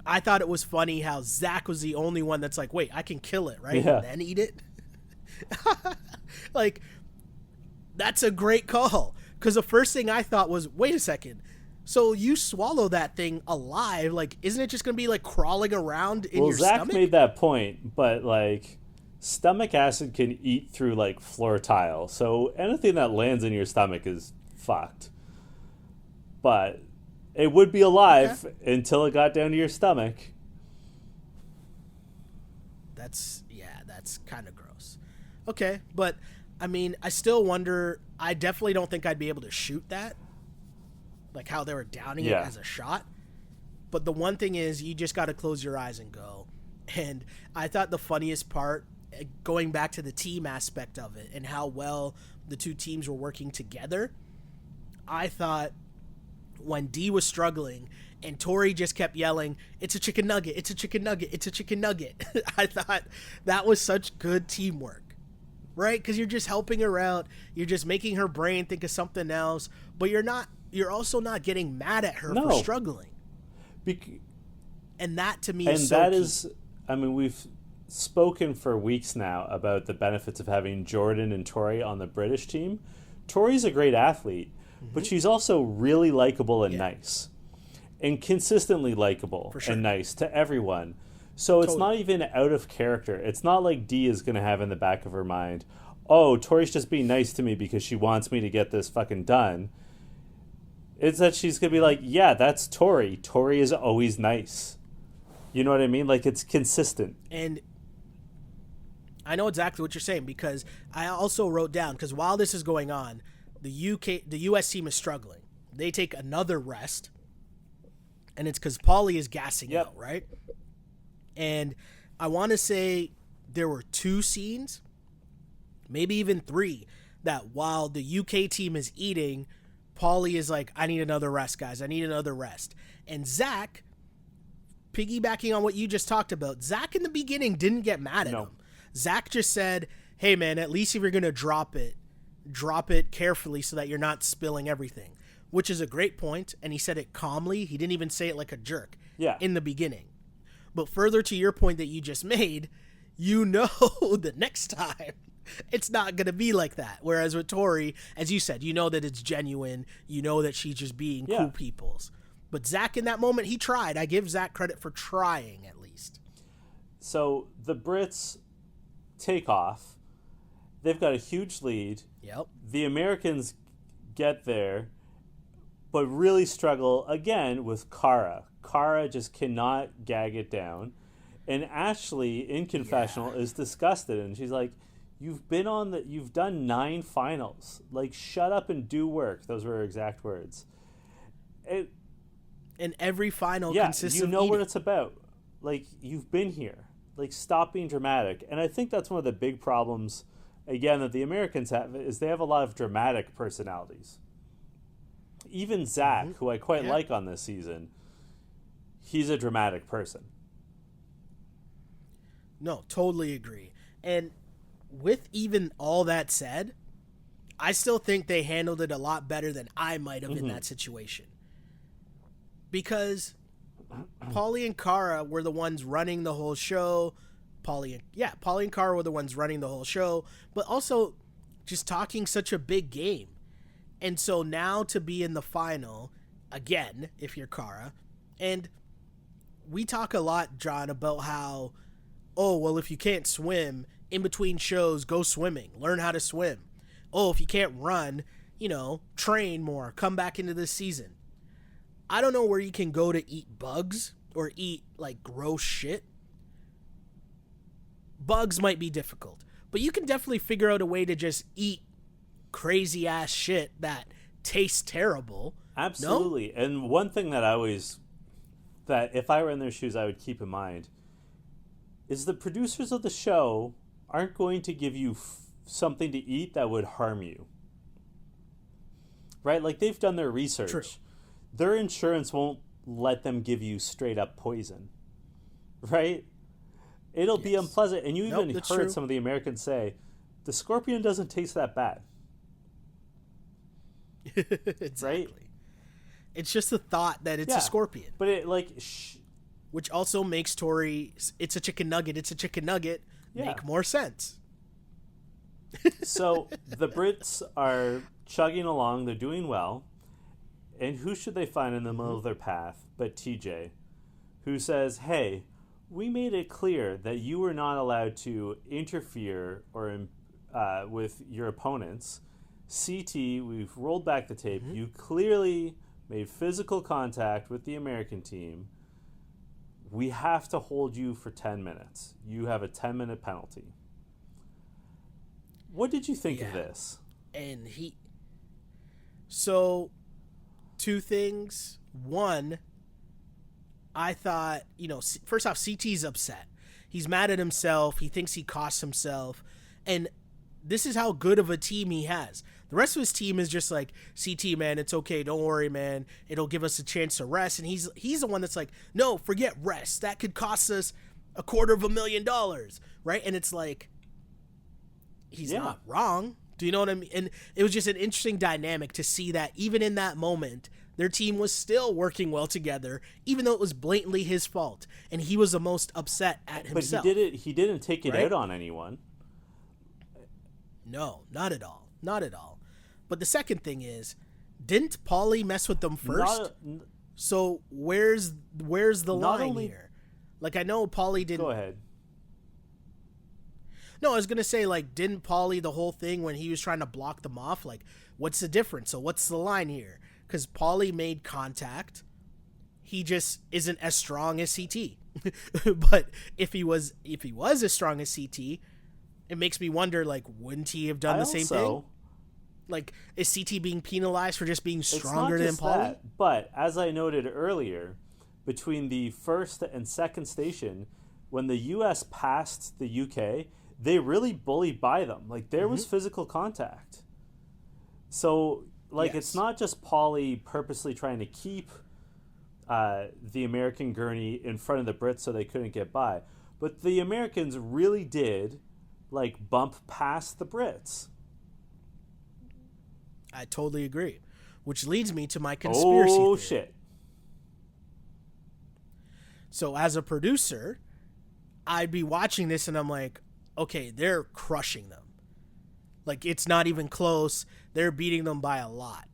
Speaker 1: I thought it was funny how Zach was the only one that's like, wait, I can kill it, right? Yeah. And then eat it? Like, that's a great call. Because the first thing I thought was, wait a second. So you swallow that thing alive, like, isn't it just going to be, like, crawling around in your stomach? Well,
Speaker 2: Zach made that point, but, like, stomach acid can eat through, like, floor tile. So anything that lands in your stomach is fucked. But it would be alive until it got down to your stomach.
Speaker 1: That's kind of gross. Okay, but, I mean, I still wonder, I definitely don't think I'd be able to shoot that. Like how they were downing it as a shot. But the one thing is, you just got to close your eyes and go. And I thought the funniest part, going back to the team aspect of it and how well the two teams were working together, I thought when D was struggling and Tori just kept yelling, it's a chicken nugget, it's a chicken nugget, it's a chicken nugget. I thought that was such good teamwork, right? Because you're just helping her out. You're just making her brain think of something else, but you're also not getting mad at her for struggling. And that to me is so key.
Speaker 2: I mean, we've spoken for weeks now about the benefits of having Jordan and Tori on the British team. Tori's a great athlete, but she's also really likable and nice. And consistently likable and nice to everyone. So it's not even out of character. It's not like Dee is going to have in the back of her mind, oh, Tori's just being nice to me because she wants me to get this fucking done. It's that she's going to be like, yeah, that's Tori. Tori is always nice. You know what I mean? Like, it's consistent.
Speaker 1: And I know exactly what you're saying, because I also wrote down, because while this is going on, the US team is struggling. They take another rest, and it's because Paulie is gassing out, right? And I want to say there were 2 scenes, maybe even 3, that while the UK team is eating, Paulie is like, I need another rest, guys. I need another rest. And Zach, piggybacking on what you just talked about, Zach in the beginning didn't get mad at him. Zach just said, hey, man, at least if you're going to drop it carefully so that you're not spilling everything, which is a great point. And he said it calmly. He didn't even say it like a jerk in the beginning. But further to your point that you just made, you know the next time it's not going to be like that. Whereas with Tori, as you said, you know that it's genuine. You know that she's just being cool peoples. But Zach in that moment, he tried. I give Zach credit for trying at least.
Speaker 2: So the Brits take off. They've got a huge lead.
Speaker 1: Yep.
Speaker 2: The Americans get there, but really struggle again with Cara. Cara just cannot gag it down. And Ashley in confessional is disgusted, and she's like, you've done 9 finals. Like, shut up and do work. Those were her exact words.
Speaker 1: In every final consists
Speaker 2: you
Speaker 1: of
Speaker 2: know
Speaker 1: eating.
Speaker 2: what it's about. Like, you've been here. Like, stop being dramatic. And I think that's one of the big problems, again, that the Americans have, is they have a lot of dramatic personalities. Even Zach, who I quite like on this season, he's a dramatic person.
Speaker 1: No, totally agree. And with even all that said, I still think they handled it a lot better than I might have in that situation. Because Paulie and Cara were the ones running the whole show. Paulie and Cara were the ones running the whole show, but also just talking such a big game. And so now to be in the final, again, if you're Cara, and we talk a lot, John, about how, oh, well, if you can't swim, in between shows, go swimming. Learn how to swim. Oh, if you can't run, train more. Come back into this season. I don't know where you can go to eat bugs or eat, like, gross shit. Bugs might be difficult. But you can definitely figure out a way to just eat crazy-ass shit that tastes terrible.
Speaker 2: Absolutely. No? And one thing that if I were in their shoes, I would keep in mind is the producers of the show aren't going to give you something to eat that would harm you. Right? Like, they've done their research.
Speaker 1: True.
Speaker 2: Their insurance won't let them give you straight up poison. Right? It'll be unpleasant. And you even heard some of the Americans say, the scorpion doesn't taste that bad.
Speaker 1: Exactly.
Speaker 2: Right?
Speaker 1: It's just the thought that it's a scorpion.
Speaker 2: But it,
Speaker 1: which also makes Tori, it's a chicken nugget, make more sense.
Speaker 2: So the Brits are chugging along. They're doing well. And who should they find in the middle of their path but TJ, who says, hey, we made it clear that you were not allowed to interfere or with your opponents. CT, we've rolled back the tape. You clearly made physical contact with the American team. We have to hold you for 10 minutes. You have a 10-minute penalty. What did you think of this?
Speaker 1: And so, 2 things. One, I thought, first off, CT's upset. He's mad at himself. He thinks he cost himself. And this is how good of a team he has. The rest of his team is just like, CT, man, it's okay. Don't worry, man. It'll give us a chance to rest. And he's the one that's like, no, forget rest. That could cost us $250,000, right? And it's like, he's not wrong. Do you know what I mean? And it was just an interesting dynamic to see that even in that moment, their team was still working well together, even though it was blatantly his fault. And he was the most upset at himself.
Speaker 2: But he didn't take it out on anyone.
Speaker 1: No, not at all. Not at all. But the second thing is, didn't Paulie mess with them first? So where's the line here? Like, I know Paulie didn't.
Speaker 2: Go ahead.
Speaker 1: No, I was going to say, like, didn't Paulie the whole thing when he was trying to block them off? Like, what's the difference? So what's the line here? Because Paulie made contact. He just isn't as strong as CT. But if he was as strong as CT, it makes me wonder, like, wouldn't he have done the same thing? Like, is CT being penalized for just being stronger than Paulie?
Speaker 2: But as I noted earlier, between the first and second station, when the U.S. passed the UK, they really bullied by them. Like, there was physical contact. So, like,
Speaker 1: Yes.
Speaker 2: it's not just Paulie purposely trying to keep the American gurney in front of the Brits so they couldn't get by, but the Americans really did, like, bump past the Brits.
Speaker 1: I totally agree. Which leads me to my conspiracy
Speaker 2: Oh,
Speaker 1: theory.
Speaker 2: shit.
Speaker 1: So as a producer, I'd be watching this and I'm like, okay, they're crushing them. Like, it's not even close. They're beating them by a lot.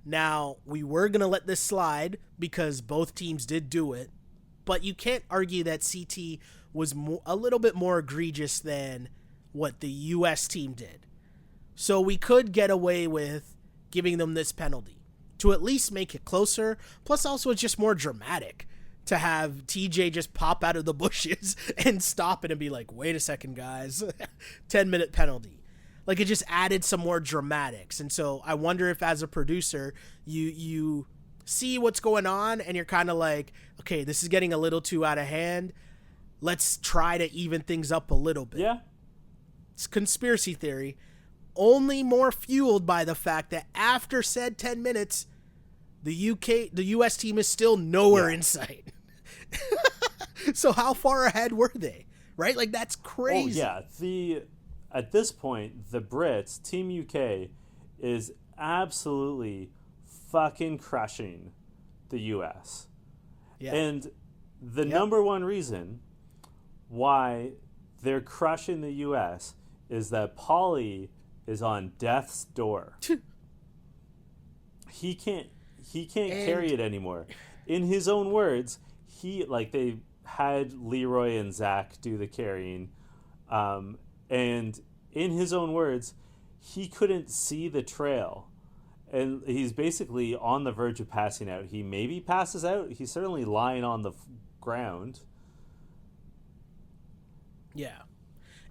Speaker 1: Now, we were going to let this slide because both teams did do it, but you can't argue that CT was a little bit more egregious than what the U.S. team did. So we could get away with giving them this penalty to at least make it closer. Plus, also, it's just more dramatic to have TJ just pop out of the bushes and stop it and be like, wait a second, guys, 10-minute penalty. Like, it just added some more dramatics. And so I wonder if as a producer, you see what's going on and you're kind of like, okay, this is getting a little too out of hand. Let's try to even things up a little bit.
Speaker 2: Yeah.
Speaker 1: It's conspiracy theory, only more fueled by the fact that after said 10 minutes, the U.S. team is still nowhere in sight. So how far ahead were they? Right? Like, that's crazy.
Speaker 2: Oh, yeah. At this point, the Brits, Team UK, is absolutely fucking crushing the US.
Speaker 1: Yeah.
Speaker 2: And the number one reason why they're crushing the US is that Paulie is on death's door. He can't carry it anymore. In his own words, they had Leroy and Zach do the carrying, and in his own words, he couldn't see the trail, and he's basically on the verge of passing out. He maybe passes out. He's certainly lying on the ground.
Speaker 1: Yeah.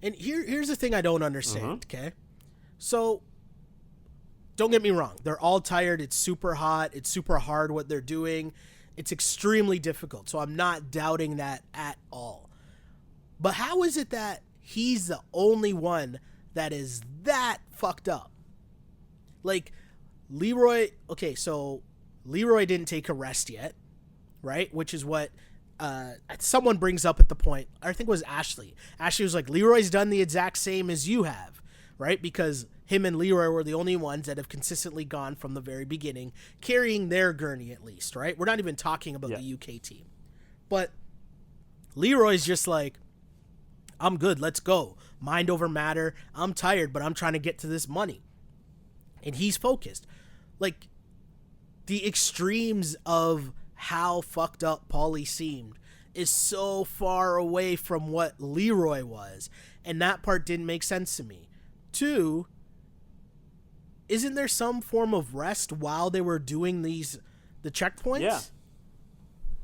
Speaker 1: And here's the thing I don't understand, okay? So, don't get me wrong. They're all tired. It's super hot. It's super hard what they're doing. It's extremely difficult. So I'm not doubting that at all. But how is it that he's the only one that is that fucked up? Like, Leroy... Okay, so Leroy didn't take a rest yet, right? Which is what someone brings up at the point. I think it was Ashley. Ashley was like, Leroy's done the exact same as you have, right? Because him and Leroy were the only ones that have consistently gone from the very beginning, carrying their gurney at least, right? We're not even talking about the UK team. But Leroy's just like, I'm good, let's go. Mind over matter. I'm tired, but I'm trying to get to this money. And he's focused. Like, the extremes of how fucked up Paulie seemed is so far away from what Leroy was. And that part didn't make sense to me. 2, isn't there some form of rest while they were doing the checkpoints?
Speaker 2: Yeah.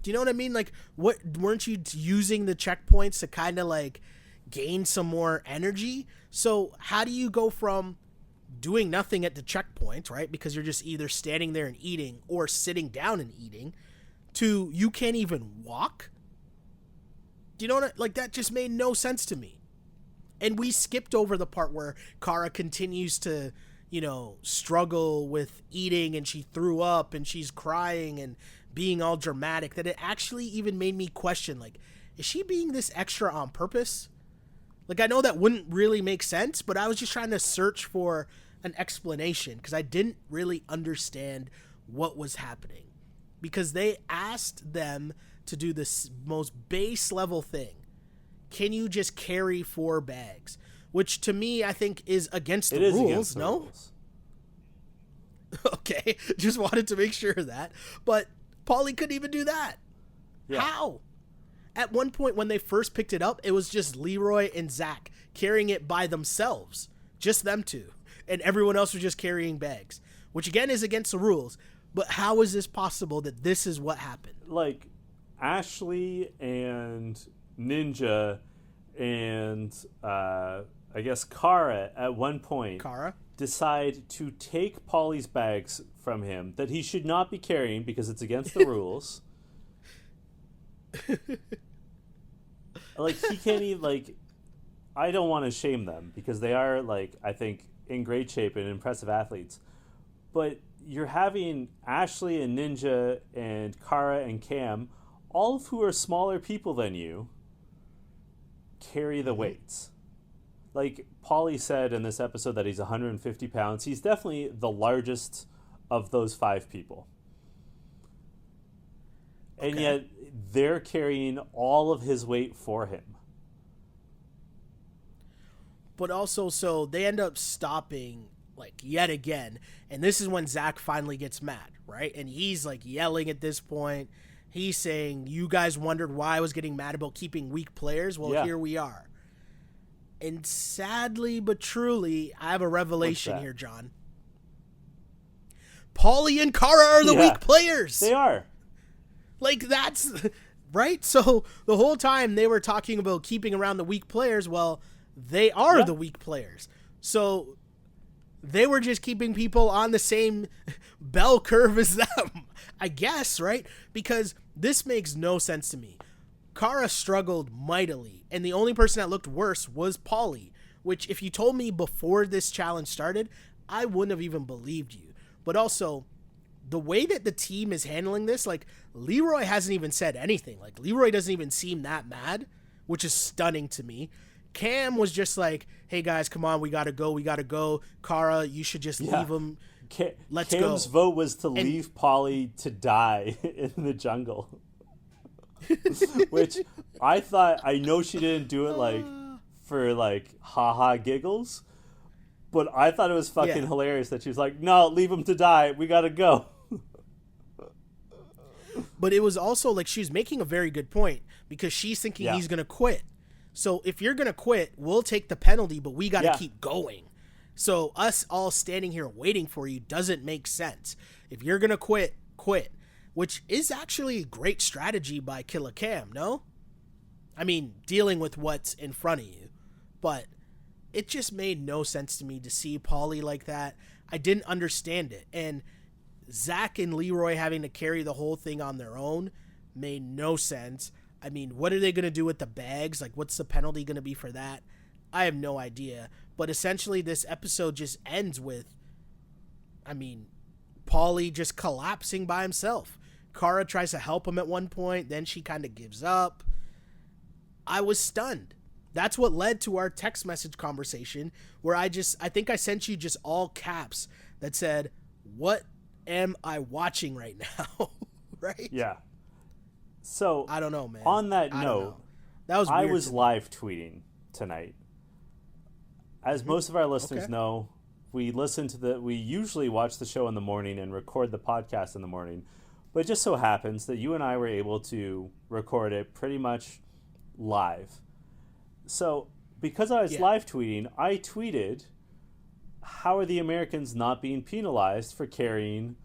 Speaker 1: Do you know what I mean? Like, weren't you using the checkpoints to kind of like gain some more energy? So how do you go from doing nothing at the checkpoint, right? Because you're just either standing there and eating or sitting down and eating, to you can't even walk? Do you know what like, that just made no sense to me. And we skipped over the part where Kara continues to, struggle with eating and she threw up and she's crying and being all dramatic, that it actually even made me question, like, is she being this extra on purpose? Like, I know that wouldn't really make sense, but I was just trying to search for an explanation because I didn't really understand what was happening. Because they asked them to do this most base level thing. Can you just carry 4 bags? Which to me, I think is against the rules, no?
Speaker 2: Rules.
Speaker 1: Okay, just wanted to make sure of that. But Paulie couldn't even do that. Yeah. How? At one point when they first picked it up, it was just Leroy and Zach carrying it by themselves. Just them two. And everyone else was just carrying bags. Which again is against the rules. But how is this possible that this is what happened?
Speaker 2: Like, Ashley and Ninja and I guess Kara at one point decide to take Paulie's bags from him that he should not be carrying because it's against the rules. Like, he can't even, like, I don't want to shame them because they are, like, I think in great shape and impressive athletes, but you're having Ashley and Ninja and Kara and Cam, all of who are smaller people than you, carry the weights. Like Paulie said in this episode that he's 150 pounds. He's definitely the largest of those 5 people. And yet they're carrying all of his weight for him.
Speaker 1: But also, so they end up stopping, like, yet again. And this is when Zach finally gets mad, right? And he's, like, yelling at this point. He's saying, you guys wondered why I was getting mad about keeping weak players? Well, here we are. And sadly but truly, I have a revelation here, John. Paulie and Kara are the weak players.
Speaker 2: They are.
Speaker 1: Like, that's... Right? So, the whole time they were talking about keeping around the weak players, well... They are the weak players. So they were just keeping people on the same bell curve as them, I guess, right? Because this makes no sense to me. Kara struggled mightily, and the only person that looked worse was Paulie, which if you told me before this challenge started, I wouldn't have even believed you. But also, the way that the team is handling this, like, Leroy hasn't even said anything. Like, Leroy doesn't even seem that mad, which is stunning to me. Cam was just like, hey guys, come on, we gotta go. Kara, you should just leave him. Let's go.
Speaker 2: Cam's vote was to leave Paulie to die in the jungle. Which I thought, I know she didn't do it like for like haha giggles, but I thought it was fucking hilarious that she was like, no, leave him to die, we gotta go.
Speaker 1: But it was also like she was making a very good point because she's thinking he's gonna quit. So if you're going to quit, we'll take the penalty, but we got to keep going. So us all standing here waiting for you doesn't make sense. If you're going to quit, which is actually a great strategy by Killa Cam, no? I mean, dealing with what's in front of you. But it just made no sense to me to see Paulie like that. I didn't understand it. And Zach and Leroy having to carry the whole thing on their own made no sense. I mean, what are they going to do with the bags? Like, what's the penalty going to be for that? I have no idea. But essentially, this episode just ends with, I mean, Paulie just collapsing by himself. Kara tries to help him at one point. Then she kind of gives up. I was stunned. That's what led to our text message conversation where I think I sent you just all caps that said, what am I watching right now? Right?
Speaker 2: Yeah. So
Speaker 1: I don't know, man.
Speaker 2: On that note,
Speaker 1: that was weird.
Speaker 2: I was live tweeting tonight. As most of our listeners know, we usually watch the show in the morning and record the podcast in the morning. But it just so happens that you and I were able to record it pretty much live. So because I was live tweeting, I tweeted, how are the Americans not being penalized for carrying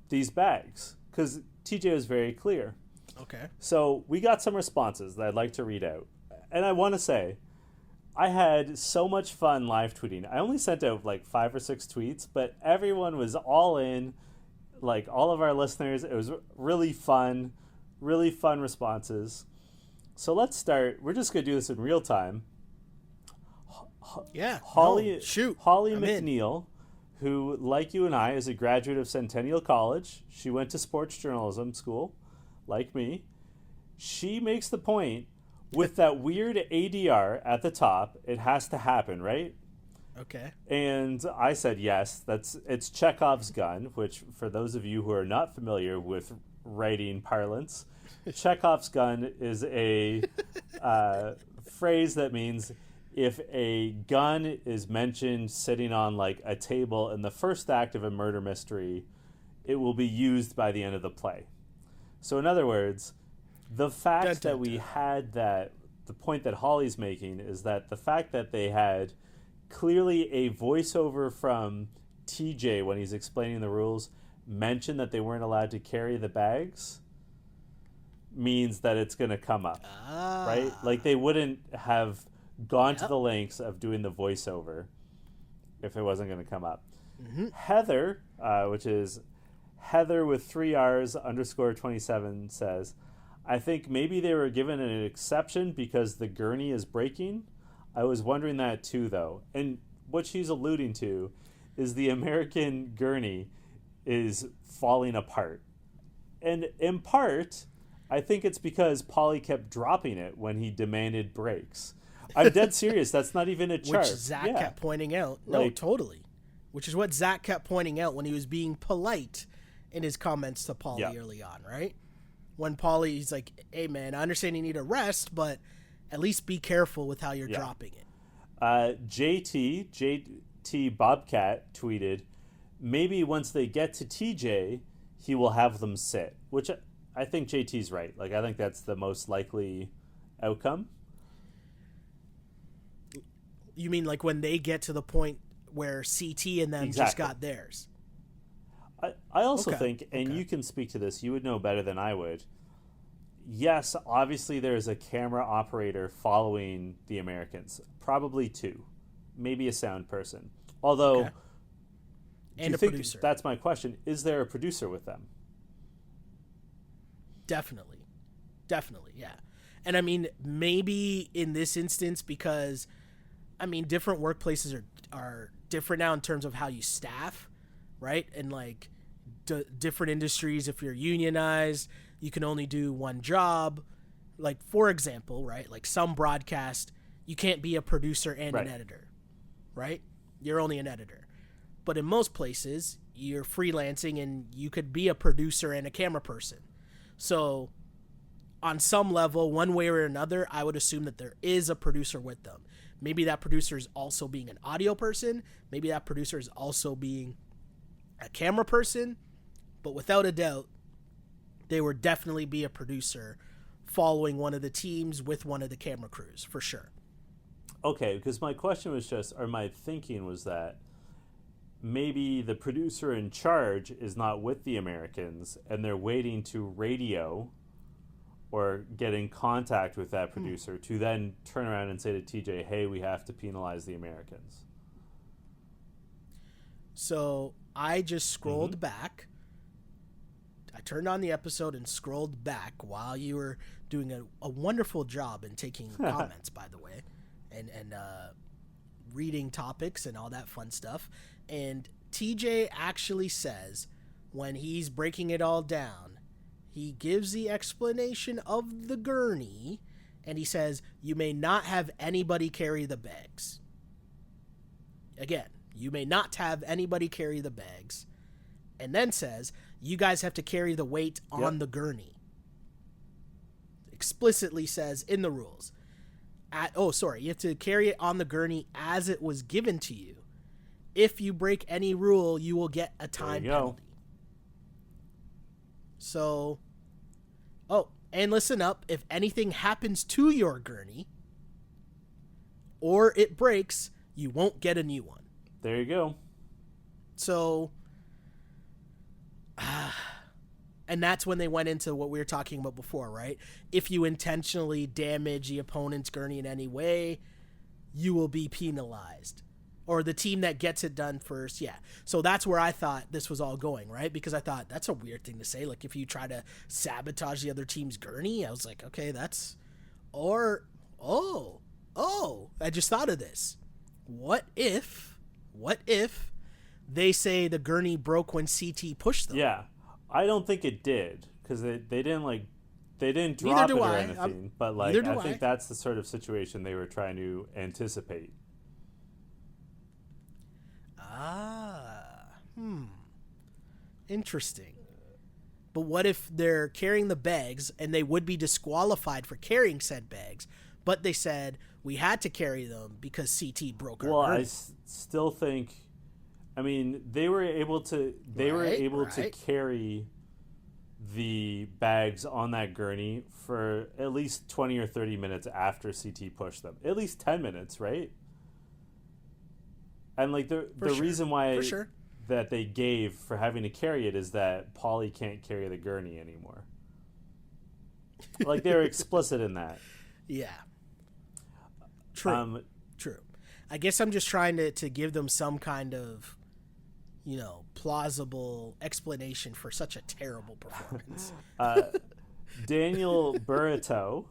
Speaker 2: these bags? Because TJ was very clear.
Speaker 1: Okay.
Speaker 2: So we got some responses that I'd like to read out. And I want to say, I had so much fun live tweeting. I only sent out like 5 or 6 tweets, but everyone was all in, like all of our listeners. It was really fun responses. So let's start. We're just going to do this in real time. Holly McNeil, who, like you and I, is a graduate of Centennial College. She went to sports journalism school. Like me, she makes the point with that weird ADR at the top, it has to happen, right?
Speaker 1: Okay.
Speaker 2: And I said, yes, it's Chekhov's gun, which for those of you who are not familiar with writing parlance, Chekhov's gun is a phrase that means if a gun is mentioned sitting on like a table in the first act of a murder mystery, it will be used by the end of the play. So in other words, the fact that we had the point that Holly's making is that the fact that they had clearly a voiceover from TJ when he's explaining the rules mention that they weren't allowed to carry the bags means that it's going to come up, right? Like they wouldn't have gone to the lengths of doing the voiceover if it wasn't going to come up. Mm-hmm. Heather, which is Heather with 3 R's _27 says, I think maybe they were given an exception because the gurney is breaking. I was wondering that too, though. And what she's alluding to is the American gurney is falling apart. And in part, I think it's because Paulie kept dropping it when he demanded breaks. I'm dead serious. That's not even a chart.
Speaker 1: Which Zach kept pointing out. No, totally. Which is what Zach kept pointing out when he was being polite in his comments to Paulie early on, right? When Paulie, he's like, hey, man, I understand you need a rest, but at least be careful with how you're dropping it.
Speaker 2: JT Bobcat tweeted, maybe once they get to TJ, he will have them sit, which I think JT's right. Like, I think that's the most likely outcome.
Speaker 1: You mean like when they get to the point where CT and them just got theirs?
Speaker 2: I also think, and you can speak to this, you would know better than I would. Yes, obviously there's a camera operator following the Americans. Probably two. Maybe a sound person. Although,
Speaker 1: and a producer.
Speaker 2: That's my question. Is there a producer with them?
Speaker 1: Definitely, yeah. And I mean, maybe in this instance, because, I mean, different workplaces are different now in terms of how you staff, right? And like different industries, if you're unionized, you can only do one job. Like, for example, right? Like some broadcast, you can't be a producer and an editor, right? You're only an editor. But in most places, you're freelancing and you could be a producer and a camera person. So on some level, one way or another, I would assume that there is a producer with them. Maybe that producer is also being an audio person. Maybe that producer is also being a camera person. But without a doubt, they would definitely be a producer following one of the teams with one of the camera crews, for sure.
Speaker 2: Okay, because my question was just, or my thinking was that maybe the producer in charge is not with the Americans and they're waiting to radio or get in contact with that producer to then turn around and say to TJ, hey, we have to penalize the Americans.
Speaker 1: So I just scrolled back. I turned on the episode and scrolled back while you were doing a wonderful job in taking comments, by the way, and reading topics and all that fun stuff. And TJ actually says, when he's breaking it all down, he gives the explanation of the gurney, and he says, you may not have anybody carry the bags. Again, you may not have anybody carry the bags. And then says, you guys have to carry the weight on the gurney. Explicitly says in the rules. You have to carry it on the gurney as it was given to you. If you break any rule, you will get a time penalty. So, and listen up. If anything happens to your gurney or it breaks, you won't get a new one.
Speaker 2: There you go.
Speaker 1: So, and that's when they went into what we were talking about before, right? If you intentionally damage the opponent's gurney in any way, you will be penalized. Or the team that gets it done first, So that's where I thought this was all going, right? Because I thought, that's a weird thing to say. Like, if you try to sabotage the other team's gurney, I was like, okay, that's... Or, I just thought of this. What if they say the gurney broke when CT pushed them?
Speaker 2: Yeah. I don't think it did, because they didn't drop it or anything. But like, I think that's the sort of situation they were trying to anticipate.
Speaker 1: Interesting. But what if they're carrying the bags and they would be disqualified for carrying said bags, but they said we had to carry them because CT broke our gurney?
Speaker 2: Well, I still think, I mean, they were able to to carry the bags on that gurney for at least 20 or 30 minutes after CT pushed them. At least 10 minutes, right? And like the reason why that they gave for having to carry it is that Paulie can't carry the gurney anymore. Like, they're explicit in that.
Speaker 1: Yeah. True. True. I guess I'm just trying to give them some kind of, plausible explanation for such a terrible performance.
Speaker 2: Daniel Burrito,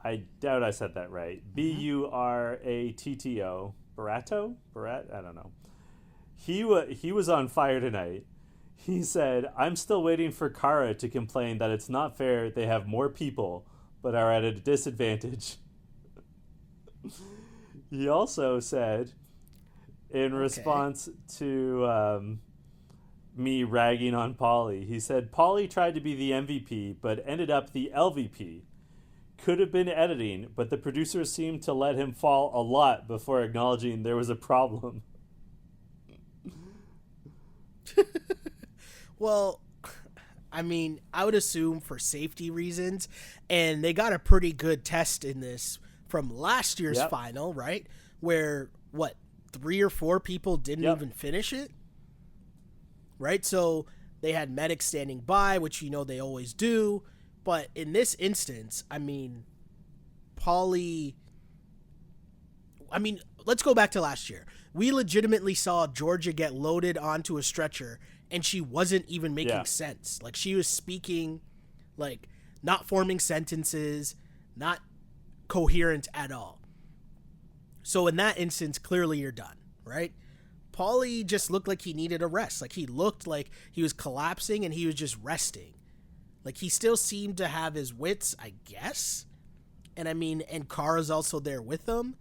Speaker 2: I doubt I said that right. Buratto? Barat? I don't know. He was on fire tonight. He said, "I'm still waiting for Kara to complain that it's not fair they have more people, but are at a disadvantage." He also said, in response to me ragging on Paulie, he said, "Paulie tried to be the MVP, but ended up the LVP. Could have been editing, but the producers seemed to let him fall a lot before acknowledging there was a problem."
Speaker 1: Well, I mean, I would assume for safety reasons, and they got a pretty good test in this from last year's final, right? Where, 3 or 4 people didn't even finish it? Right? So they had medics standing by, which they always do. But in this instance, I mean, Paulie... I mean, let's go back to last year. We legitimately saw Georgia get loaded onto a stretcher, and she wasn't even making sense. Like, she was speaking, like, not forming sentences, not coherent at all. So in that instance, clearly you're done, right? Paulie just looked like he needed a rest. Like, he looked like he was collapsing and he was just resting. Like, he still seemed to have his wits, I guess. And I mean, and Kara's also there with him.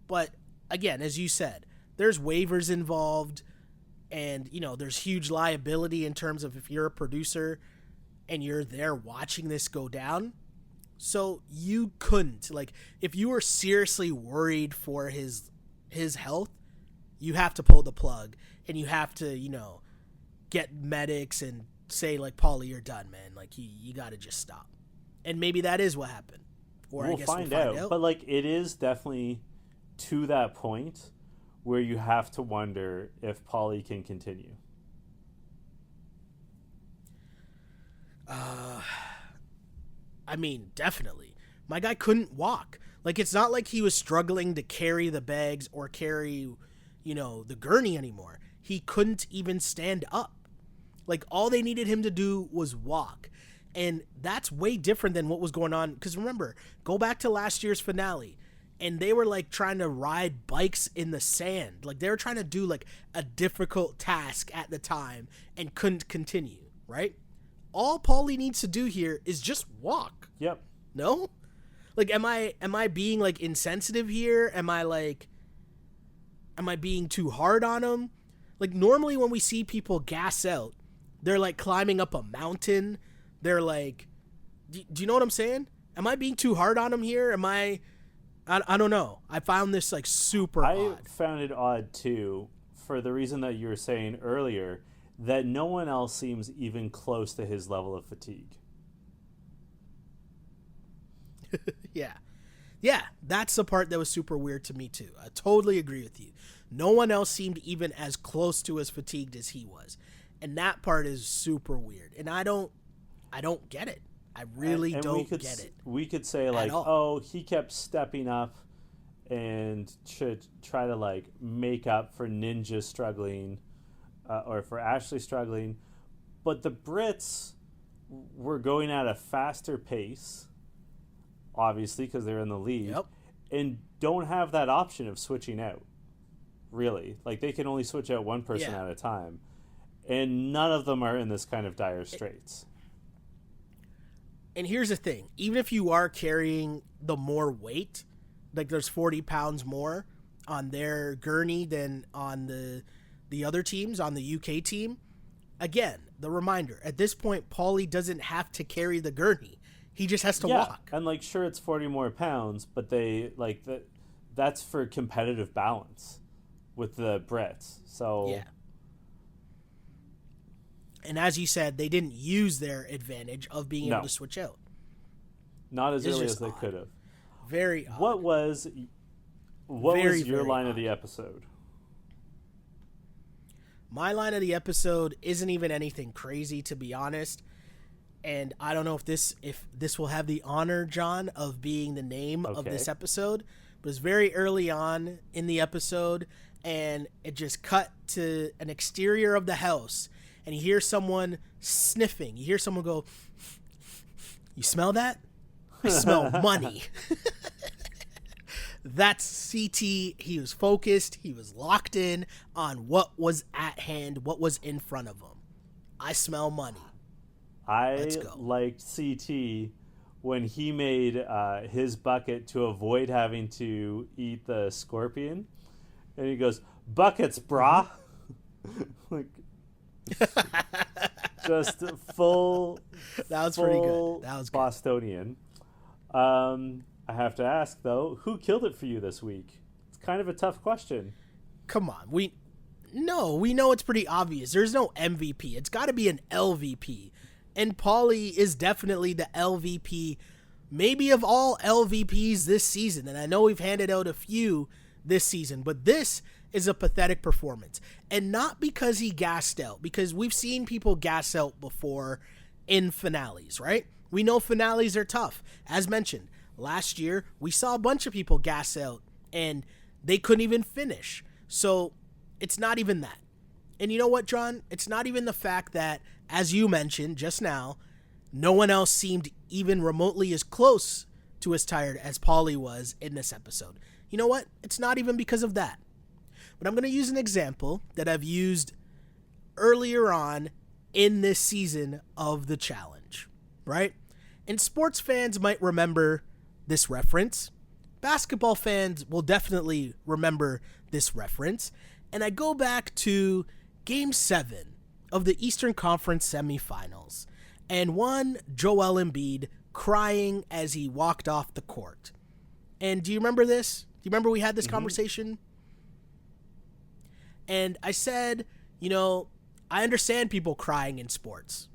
Speaker 1: But again, as you said, there's waivers involved, and there's huge liability in terms of if you're a producer and you're there watching this go down. So you couldn't, like, if you were seriously worried for his health, you have to pull the plug, and you have to, get medics and say, like, Paulie, you're done, man. Like, you got to just stop. And maybe that is what happened. Or
Speaker 2: we'll
Speaker 1: I guess
Speaker 2: find
Speaker 1: we'll find out.
Speaker 2: But, like, it is definitely to that point where you have to wonder if Paulie can continue.
Speaker 1: I mean, definitely. My guy couldn't walk. Like, it's not like he was struggling to carry the bags or carry, the gurney anymore. He couldn't even stand up. Like, all they needed him to do was walk. And that's way different than what was going on. Because remember, go back to last year's finale, and they were, like, trying to ride bikes in the sand. Like, they were trying to do, like, a difficult task at the time and couldn't continue, right? All Paulie needs to do here is just walk.
Speaker 2: Yep.
Speaker 1: No? Like, am I being, like, insensitive here? Am I being too hard on him? Like, normally when we see people gas out, they're, like, climbing up a mountain. They're, like... Do you know what I'm saying? Am I being too hard on him here? I don't know. I found this, like, super odd.
Speaker 2: I found it odd, too, for the reason that you were saying earlier, that no one else seems even close to his level of fatigue.
Speaker 1: Yeah, that's the part that was super weird to me, too. I totally agree with you. No one else seemed even as close to as fatigued as he was. And that part is super weird. And I don't get it. I really don't get it.
Speaker 2: We could say, like, oh, he kept stepping up and should try to, like, make up for Ninja struggling or for Ashley struggling. But the Brits were going at a faster pace, obviously, because they're in the lead, and don't have that option of switching out, really. Like, they can only switch out one person at a time. And none of them are in this kind of dire straits.
Speaker 1: And here's the thing. Even if you are carrying the more weight, like there's 40 pounds more on their gurney than on the other teams, on the UK team, again, the reminder, at this point, Paulie doesn't have to carry the gurney. He just has to walk.
Speaker 2: And, like, sure, it's 40 more pounds, but they, like, that's for competitive balance with the Brits. So...
Speaker 1: yeah. And as you said, they didn't use their advantage of being able to switch out.
Speaker 2: Not as early as they could have.
Speaker 1: Very odd.
Speaker 2: What was your line of the episode?
Speaker 1: My line of the episode isn't even anything crazy, to be honest. And I don't know if this will have the honor, John, of being the name of this episode. But it's very early on in the episode, and it just cut to an exterior of the house. And you hear someone sniffing. You hear someone go, "You smell that? I smell money." That's CT. He was focused. He was locked in on what was at hand, what was in front of him. I smell money.
Speaker 2: I liked CT when he made his bucket to avoid having to eat the scorpion. And he goes, "Buckets, brah." Like, just full.
Speaker 1: That was pretty good. That was good.
Speaker 2: Bostonian. I have to ask though, who killed it for you this week? It's kind of a tough question.
Speaker 1: Come on, we know it's pretty obvious. There's no MVP. It's got to be an LVP, and Paulie is definitely the LVP, maybe of all LVPs this season. And I know we've handed out a few this season, but this is a pathetic performance, and not because he gassed out, because we've seen people gas out before in finales, right? We know finales are tough. As mentioned, last year we saw a bunch of people gas out and they couldn't even finish. So it's not even that. And you know what, John? It's not even the fact that, as you mentioned just now, no one else seemed even remotely as close to as tired as Paulie was in this episode. You know what? It's not even because of that. But I'm going to use an example that I've used earlier on in this season of the challenge, right? And sports fans might remember this reference. Basketball fans will definitely remember this reference. And I go back to Game 7 of the Eastern Conference semifinals, and one Joel Embiid crying as he walked off the court. And do you remember this? Do you remember we had this conversation? And I said, I understand people crying in sports.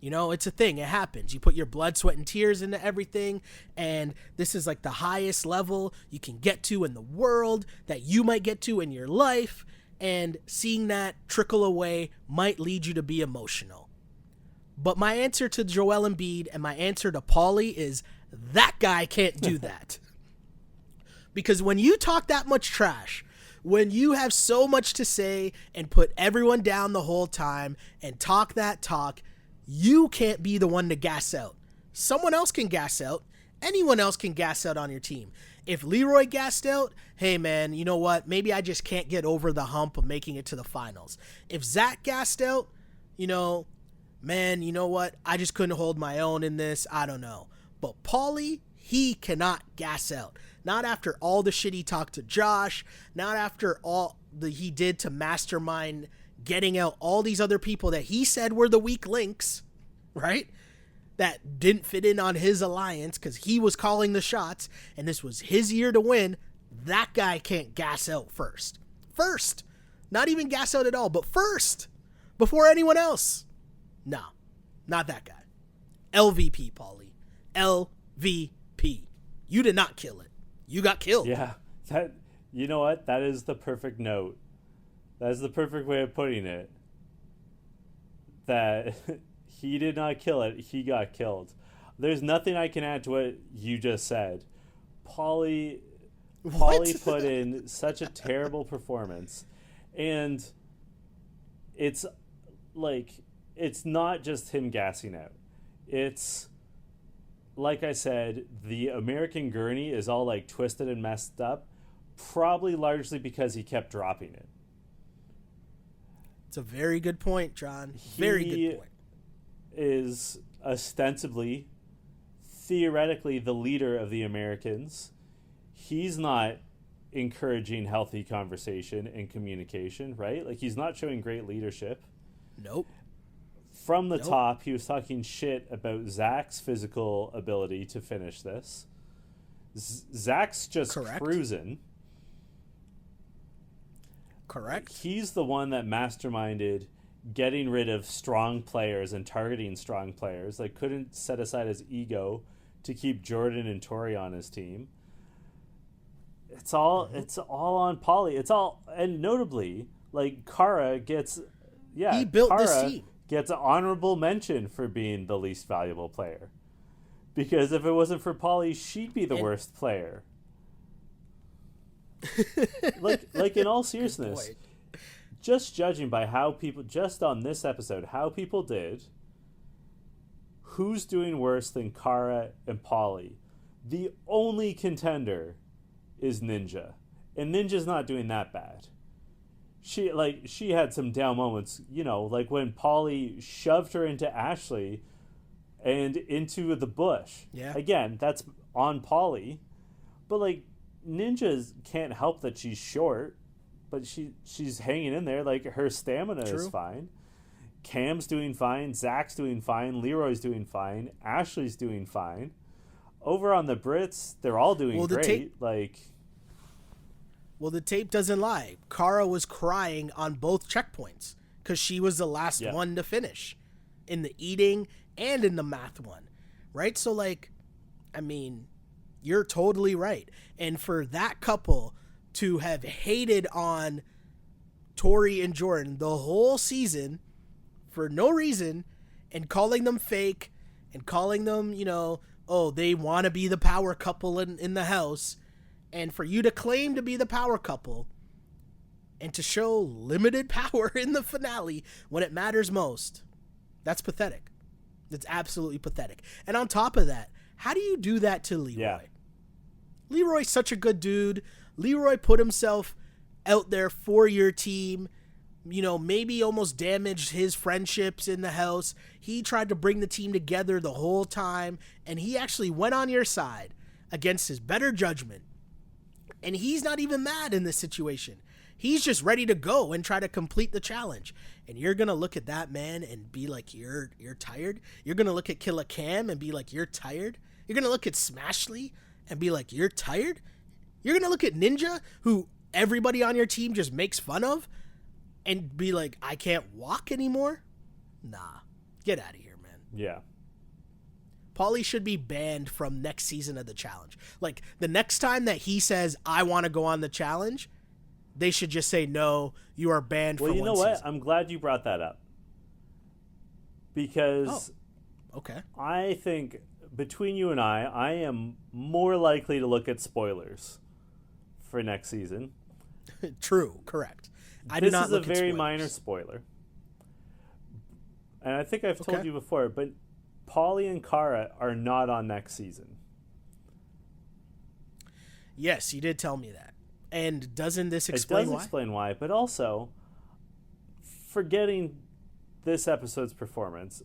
Speaker 1: It's a thing. It happens. You put your blood, sweat, and tears into everything, and this is like the highest level you can get to in the world, that you might get to in your life, and seeing that trickle away might lead you to be emotional. But my answer to Joel Embiid and my answer to Paulie is that guy can't do that. Because when you talk that much trash, when you have so much to say and put everyone down the whole time and talk that talk, you can't be the one to gas out. Someone else can gas out. Anyone else can gas out on your team. If Leroy gassed out, hey man, you know what? Maybe I just can't get over the hump of making it to the finals. If Zach gassed out, man, you know what? I just couldn't hold my own in this. I don't know. But Paulie, he cannot gas out. Not after all the shit he talked to Josh. Not after all he did to mastermind getting out all these other people that he said were the weak links, right? That didn't fit in on his alliance because he was calling the shots and this was his year to win. That guy can't gas out first. First. Not even gas out at all, but first. Before anyone else. No. Not that guy. LVP, Paulie. LVP. You did not kill it. You got killed.
Speaker 2: Yeah. You know what? That is the perfect note. That is the perfect way of putting it. That he did not kill it. He got killed. There's nothing I can add to what you just said. Paulie put in such a terrible performance. And it's like, it's not just him gassing out. It's, like I said, the American gurney is all like twisted and messed up, probably largely because he kept dropping it.
Speaker 1: It's a very good point, John. Very good point.
Speaker 2: He is ostensibly, theoretically, the leader of the Americans. He's not encouraging healthy conversation and communication, right? Like, he's not showing great leadership.
Speaker 1: Nope.
Speaker 2: From the top, he was talking shit about Zach's physical ability to finish this. Zach's just cruising.
Speaker 1: Correct.
Speaker 2: He's the one that masterminded getting rid of strong players and targeting strong players. Like, couldn't set aside his ego to keep Jordan and Torrey on his team. It's all on Paulie. It's all, and notably, like, Kara gets,
Speaker 1: he built this team.
Speaker 2: Gets an honorable mention for being the least valuable player. Because if it wasn't for Paulie, she'd be the worst player. like in all seriousness, just judging by how people, just on this episode, how people did, who's doing worse than Kara and Paulie? The only contender is Ninja. And Ninja's not doing that bad. she had some down moments, like when Polly shoved her into Ashley and into the bush.
Speaker 1: Yeah.
Speaker 2: Again, that's on Polly. But like Ninja can't help that she's short, but she's hanging in there. Like her stamina is fine. Cam's doing fine, Zach's doing fine, Leroy's doing fine, Ashley's doing fine. Over on the Brits, they're all doing great.
Speaker 1: Well, the tape doesn't lie. Cara was crying on both checkpoints because she was the last one to finish in the eating and in the math one, right? So, like, I mean, you're totally right. And for that couple to have hated on Tori and Jordan the whole season for no reason and calling them fake and calling them, oh, they want to be the power couple in the house, and for you to claim to be the power couple and to show limited power in the finale when it matters most, that's pathetic. That's absolutely pathetic. And on top of that, how do you do that to Leroy?
Speaker 2: Yeah.
Speaker 1: Leroy's such a good dude. Leroy put himself out there for your team, maybe almost damaged his friendships in the house. He tried to bring the team together the whole time, and he actually went on your side against his better judgment. And he's not even mad in this situation. He's just ready to go and try to complete the challenge. And you're going to look at that man and be like, you're tired? You're going to look at Killa Cam and be like, you're tired? You're going to look at Smashley and be like, you're tired? You're going to look at Ninja, who everybody on your team just makes fun of, and be like, I can't walk anymore? Nah. Get out of here, man.
Speaker 2: Yeah.
Speaker 1: Paulie should be banned from next season of the challenge. Like, the next time that he says, I want to go on the challenge, they should just say, no, you are banned for 1 season.
Speaker 2: Well, you know what? I'm glad you brought that up. Because
Speaker 1: okay.
Speaker 2: I think between you and I am more likely to look at spoilers for next season.
Speaker 1: True, correct.
Speaker 2: This is a very minor spoiler. And I think I've told you before, but Polly and Cara are not on next season.
Speaker 1: Yes, you did tell me that. And doesn't this explain why?
Speaker 2: It does explain why, but also, forgetting this episode's performance,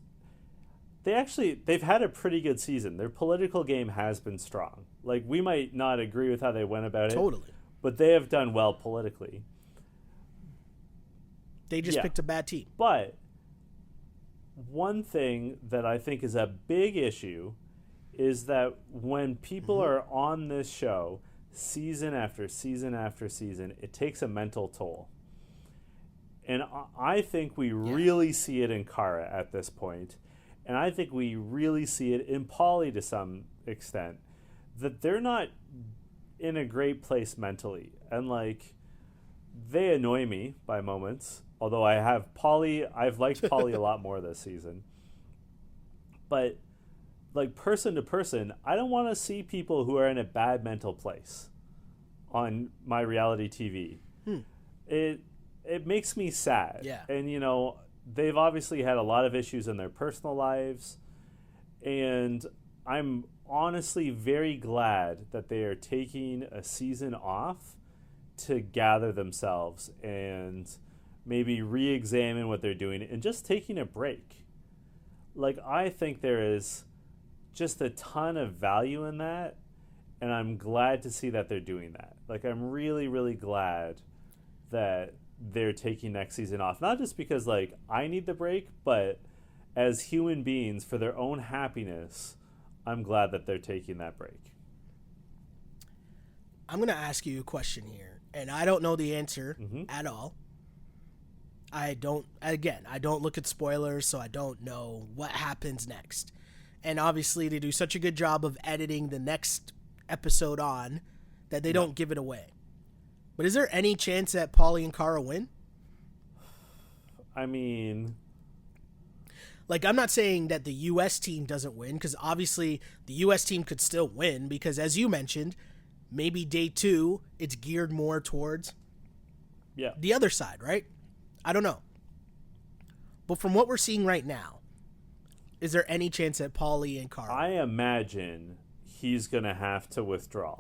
Speaker 2: they've had a pretty good season. Their political game has been strong. Like, we might not agree with how they went about it.
Speaker 1: Totally.
Speaker 2: But they have done well politically.
Speaker 1: They just picked a bad team.
Speaker 2: But one thing that I think is a big issue is that when people are on this show season after season after season, it takes a mental toll. And I think we really see it in Cara at this point. And I think we really see it in Polly to some extent. That they're not in a great place mentally. And, like, they annoy me by moments. Although I've liked Polly a lot more this season. But, like, person to person, I don't want to see people who are in a bad mental place on my reality TV. It makes me sad.
Speaker 1: Yeah.
Speaker 2: And, they've obviously had a lot of issues in their personal lives. And I'm honestly very glad that they are taking a season off to gather themselves and maybe re-examine what they're doing and just taking a break. Like, I think there is just a ton of value in that, and I'm glad to see that they're doing that. Like, I'm really, really glad that they're taking next season off. Not just because, like, I need the break, but as human beings, for their own happiness, I'm glad that they're taking that break.
Speaker 1: I'm going to ask you a question here, and I don't know the answer at all. I don't look at spoilers, so I don't know what happens next. And obviously, they do such a good job of editing the next episode on that they don't give it away. But is there any chance that Paulie and Cara win?
Speaker 2: I mean,
Speaker 1: like, I'm not saying that the U.S. team doesn't win, because obviously the U.S. team could still win, because as you mentioned, maybe day 2, it's geared more towards the other side, right? I don't know. But from what we're seeing right now, is there any chance that Paulie and Cara...
Speaker 2: I imagine he's going to have to withdraw.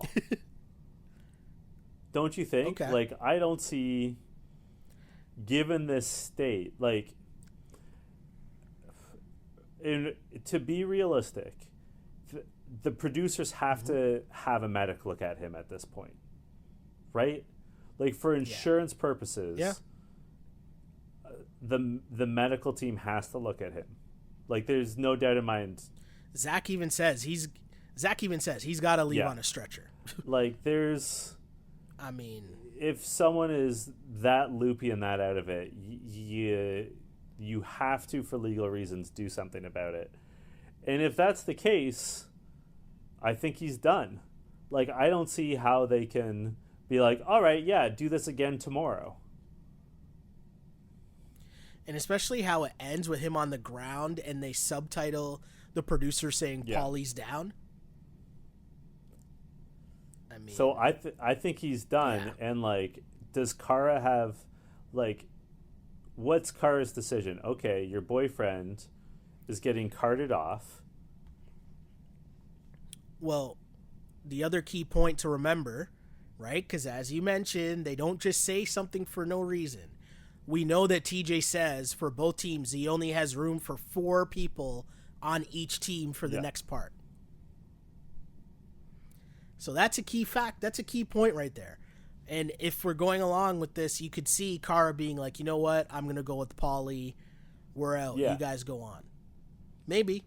Speaker 2: Don't you think?
Speaker 1: Okay.
Speaker 2: Like, I don't see... given this state, like, to be realistic, the producers have to have a medic look at him at this point, right? Like, for insurance purposes, the medical team has to look at him. Like, there's no doubt in mind.
Speaker 1: Zach even says he's got to leave on a stretcher.
Speaker 2: Like, there's,
Speaker 1: I mean,
Speaker 2: if someone is that loopy and that out of it, you have to, for legal reasons, do something about it. And if that's the case, I think he's done. Like, I don't see how they can be like, all right, yeah, do this again tomorrow.
Speaker 1: And especially how it ends with him on the ground and they subtitle the producer saying Paulie's down. I mean,
Speaker 2: so I think he's done. And, like, does Kara have, like, what's Kara's decision? Okay, your boyfriend is getting carted off.
Speaker 1: Well, the other key point to remember, right? Because as you mentioned, they don't just say something for no reason. We know that TJ says for both teams, he only has room for 4 people on each team for the next part. So that's a key fact. That's a key point right there. And if we're going along with this, you could see Kara being like, you know what? I'm going to go with Paulie. We're out. You guys go on. Maybe.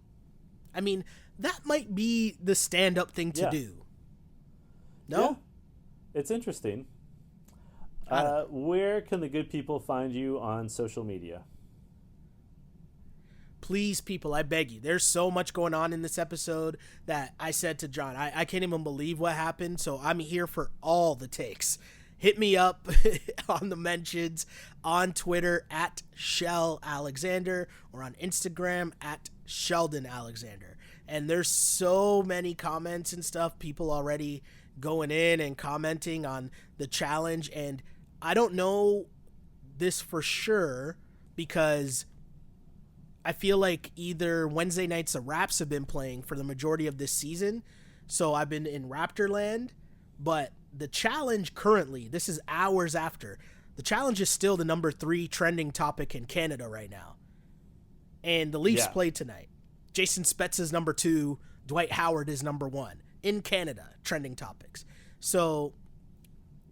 Speaker 1: I mean, that might be the stand-up thing to do. No?
Speaker 2: Yeah. It's interesting. Where can the good people find you on social media?
Speaker 1: Please, people, I beg you. There's so much going on in this episode that I said to John, I can't even believe what happened, so I'm here for all the takes. Hit me up on the mentions, on Twitter at Shell Alexander, or on Instagram at Sheldon Alexander. And there's so many comments and stuff, people already going in and commenting on the challenge, and I don't know this for sure because I feel like either Wednesday nights the Raps have been playing for the majority of this season, so I've been in Raptorland, but the challenge currently, this is hours after, the challenge is still the number 3 trending topic in Canada right now. And the Leafs played tonight. Jason Spetz is number 2, Dwight Howard is number 1 in Canada, trending topics. So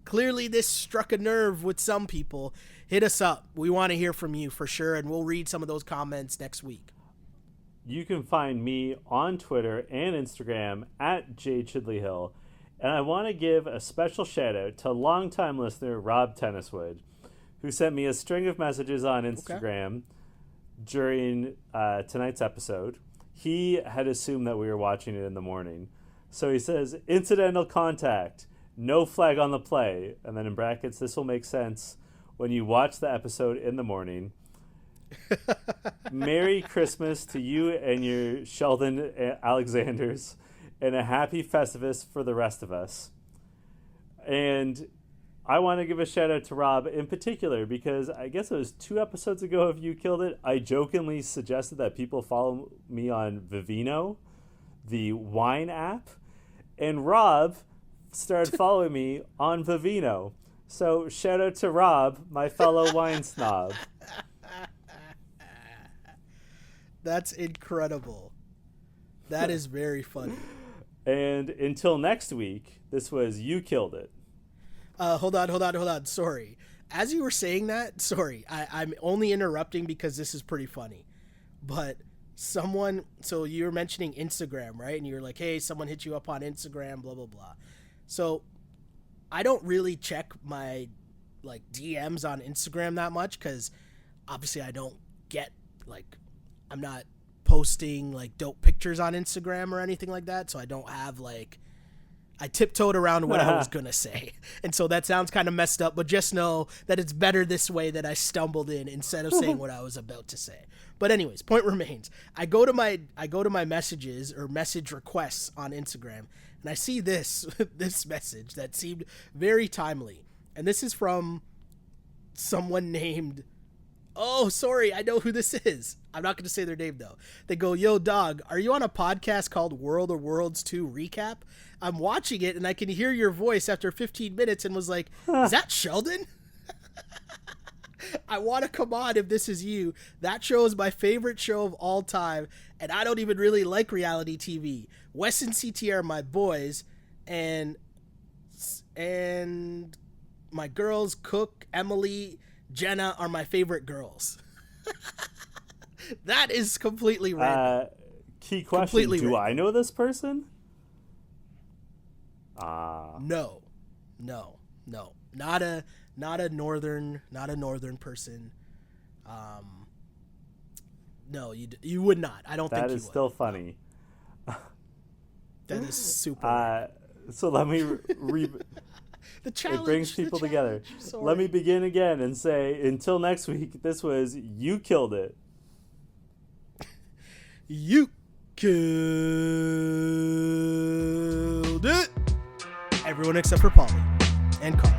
Speaker 1: clearly this struck a nerve with some people. Hit us up. We want to hear from you for sure, and we'll read some of those comments next week.
Speaker 2: You can find me on Twitter and Instagram at jchidleyhill. And I want to give a special shout out to longtime listener Rob Tenniswood, who sent me a string of messages on Instagram during tonight's episode. He had assumed that we were watching it in the morning. So he says, incidental contact, no flag on the play. And then in brackets, this will make sense when you watch the episode in the morning. Merry Christmas to you and your Sheldon Alexanders, and a happy Festivus for the rest of us. And I want to give a shout out to Rob in particular because I guess it was 2 episodes ago of You Killed It. I jokingly suggested that people follow me on Vivino, the wine app, and Rob started following me on Vivino. So shout out to Rob, my fellow wine snob.
Speaker 1: That's incredible. That is very funny.
Speaker 2: And until next week, this was You Killed It.
Speaker 1: Hold on. Sorry. As you were saying that, I'm only interrupting because this is pretty funny. But so you were mentioning Instagram, right? And you were like, hey, someone hit you up on Instagram, blah, blah, blah. So I don't really check my like DMs on Instagram that much because obviously I don't get like, I'm not posting like dope pictures on Instagram or anything like that. So I don't have like, I tiptoed around what I was going to say. And so that sounds kind of messed up, but just know that it's better this way that I stumbled in instead of saying what I was about to say. But anyways, point remains. I go to my messages or message requests on Instagram and I see this message that seemed very timely. And this is from someone named, oh, sorry, I know who this is. I'm not going to say their name, though. They go, yo, dog, are you on a podcast called World of Worlds 2 Recap? I'm watching it, and I can hear your voice after 15 minutes and was like, is that Sheldon? I Want to Come On If This Is You. That show is my favorite show of all time, and I don't even really like reality TV. Wes and CT are my boys, and my girls, Cook, Emily, Jenna, are my favorite girls. That is completely random.
Speaker 2: Key question, completely do random. I know this person?
Speaker 1: No. Not a northern person. No, you would not. I don't think you would.
Speaker 2: That is still funny.
Speaker 1: That is super.
Speaker 2: So let me
Speaker 1: the challenge.
Speaker 2: It brings people together. Let me begin again and say, until next week, this was You Killed It.
Speaker 1: You killed it. Everyone except for Polly and Carl.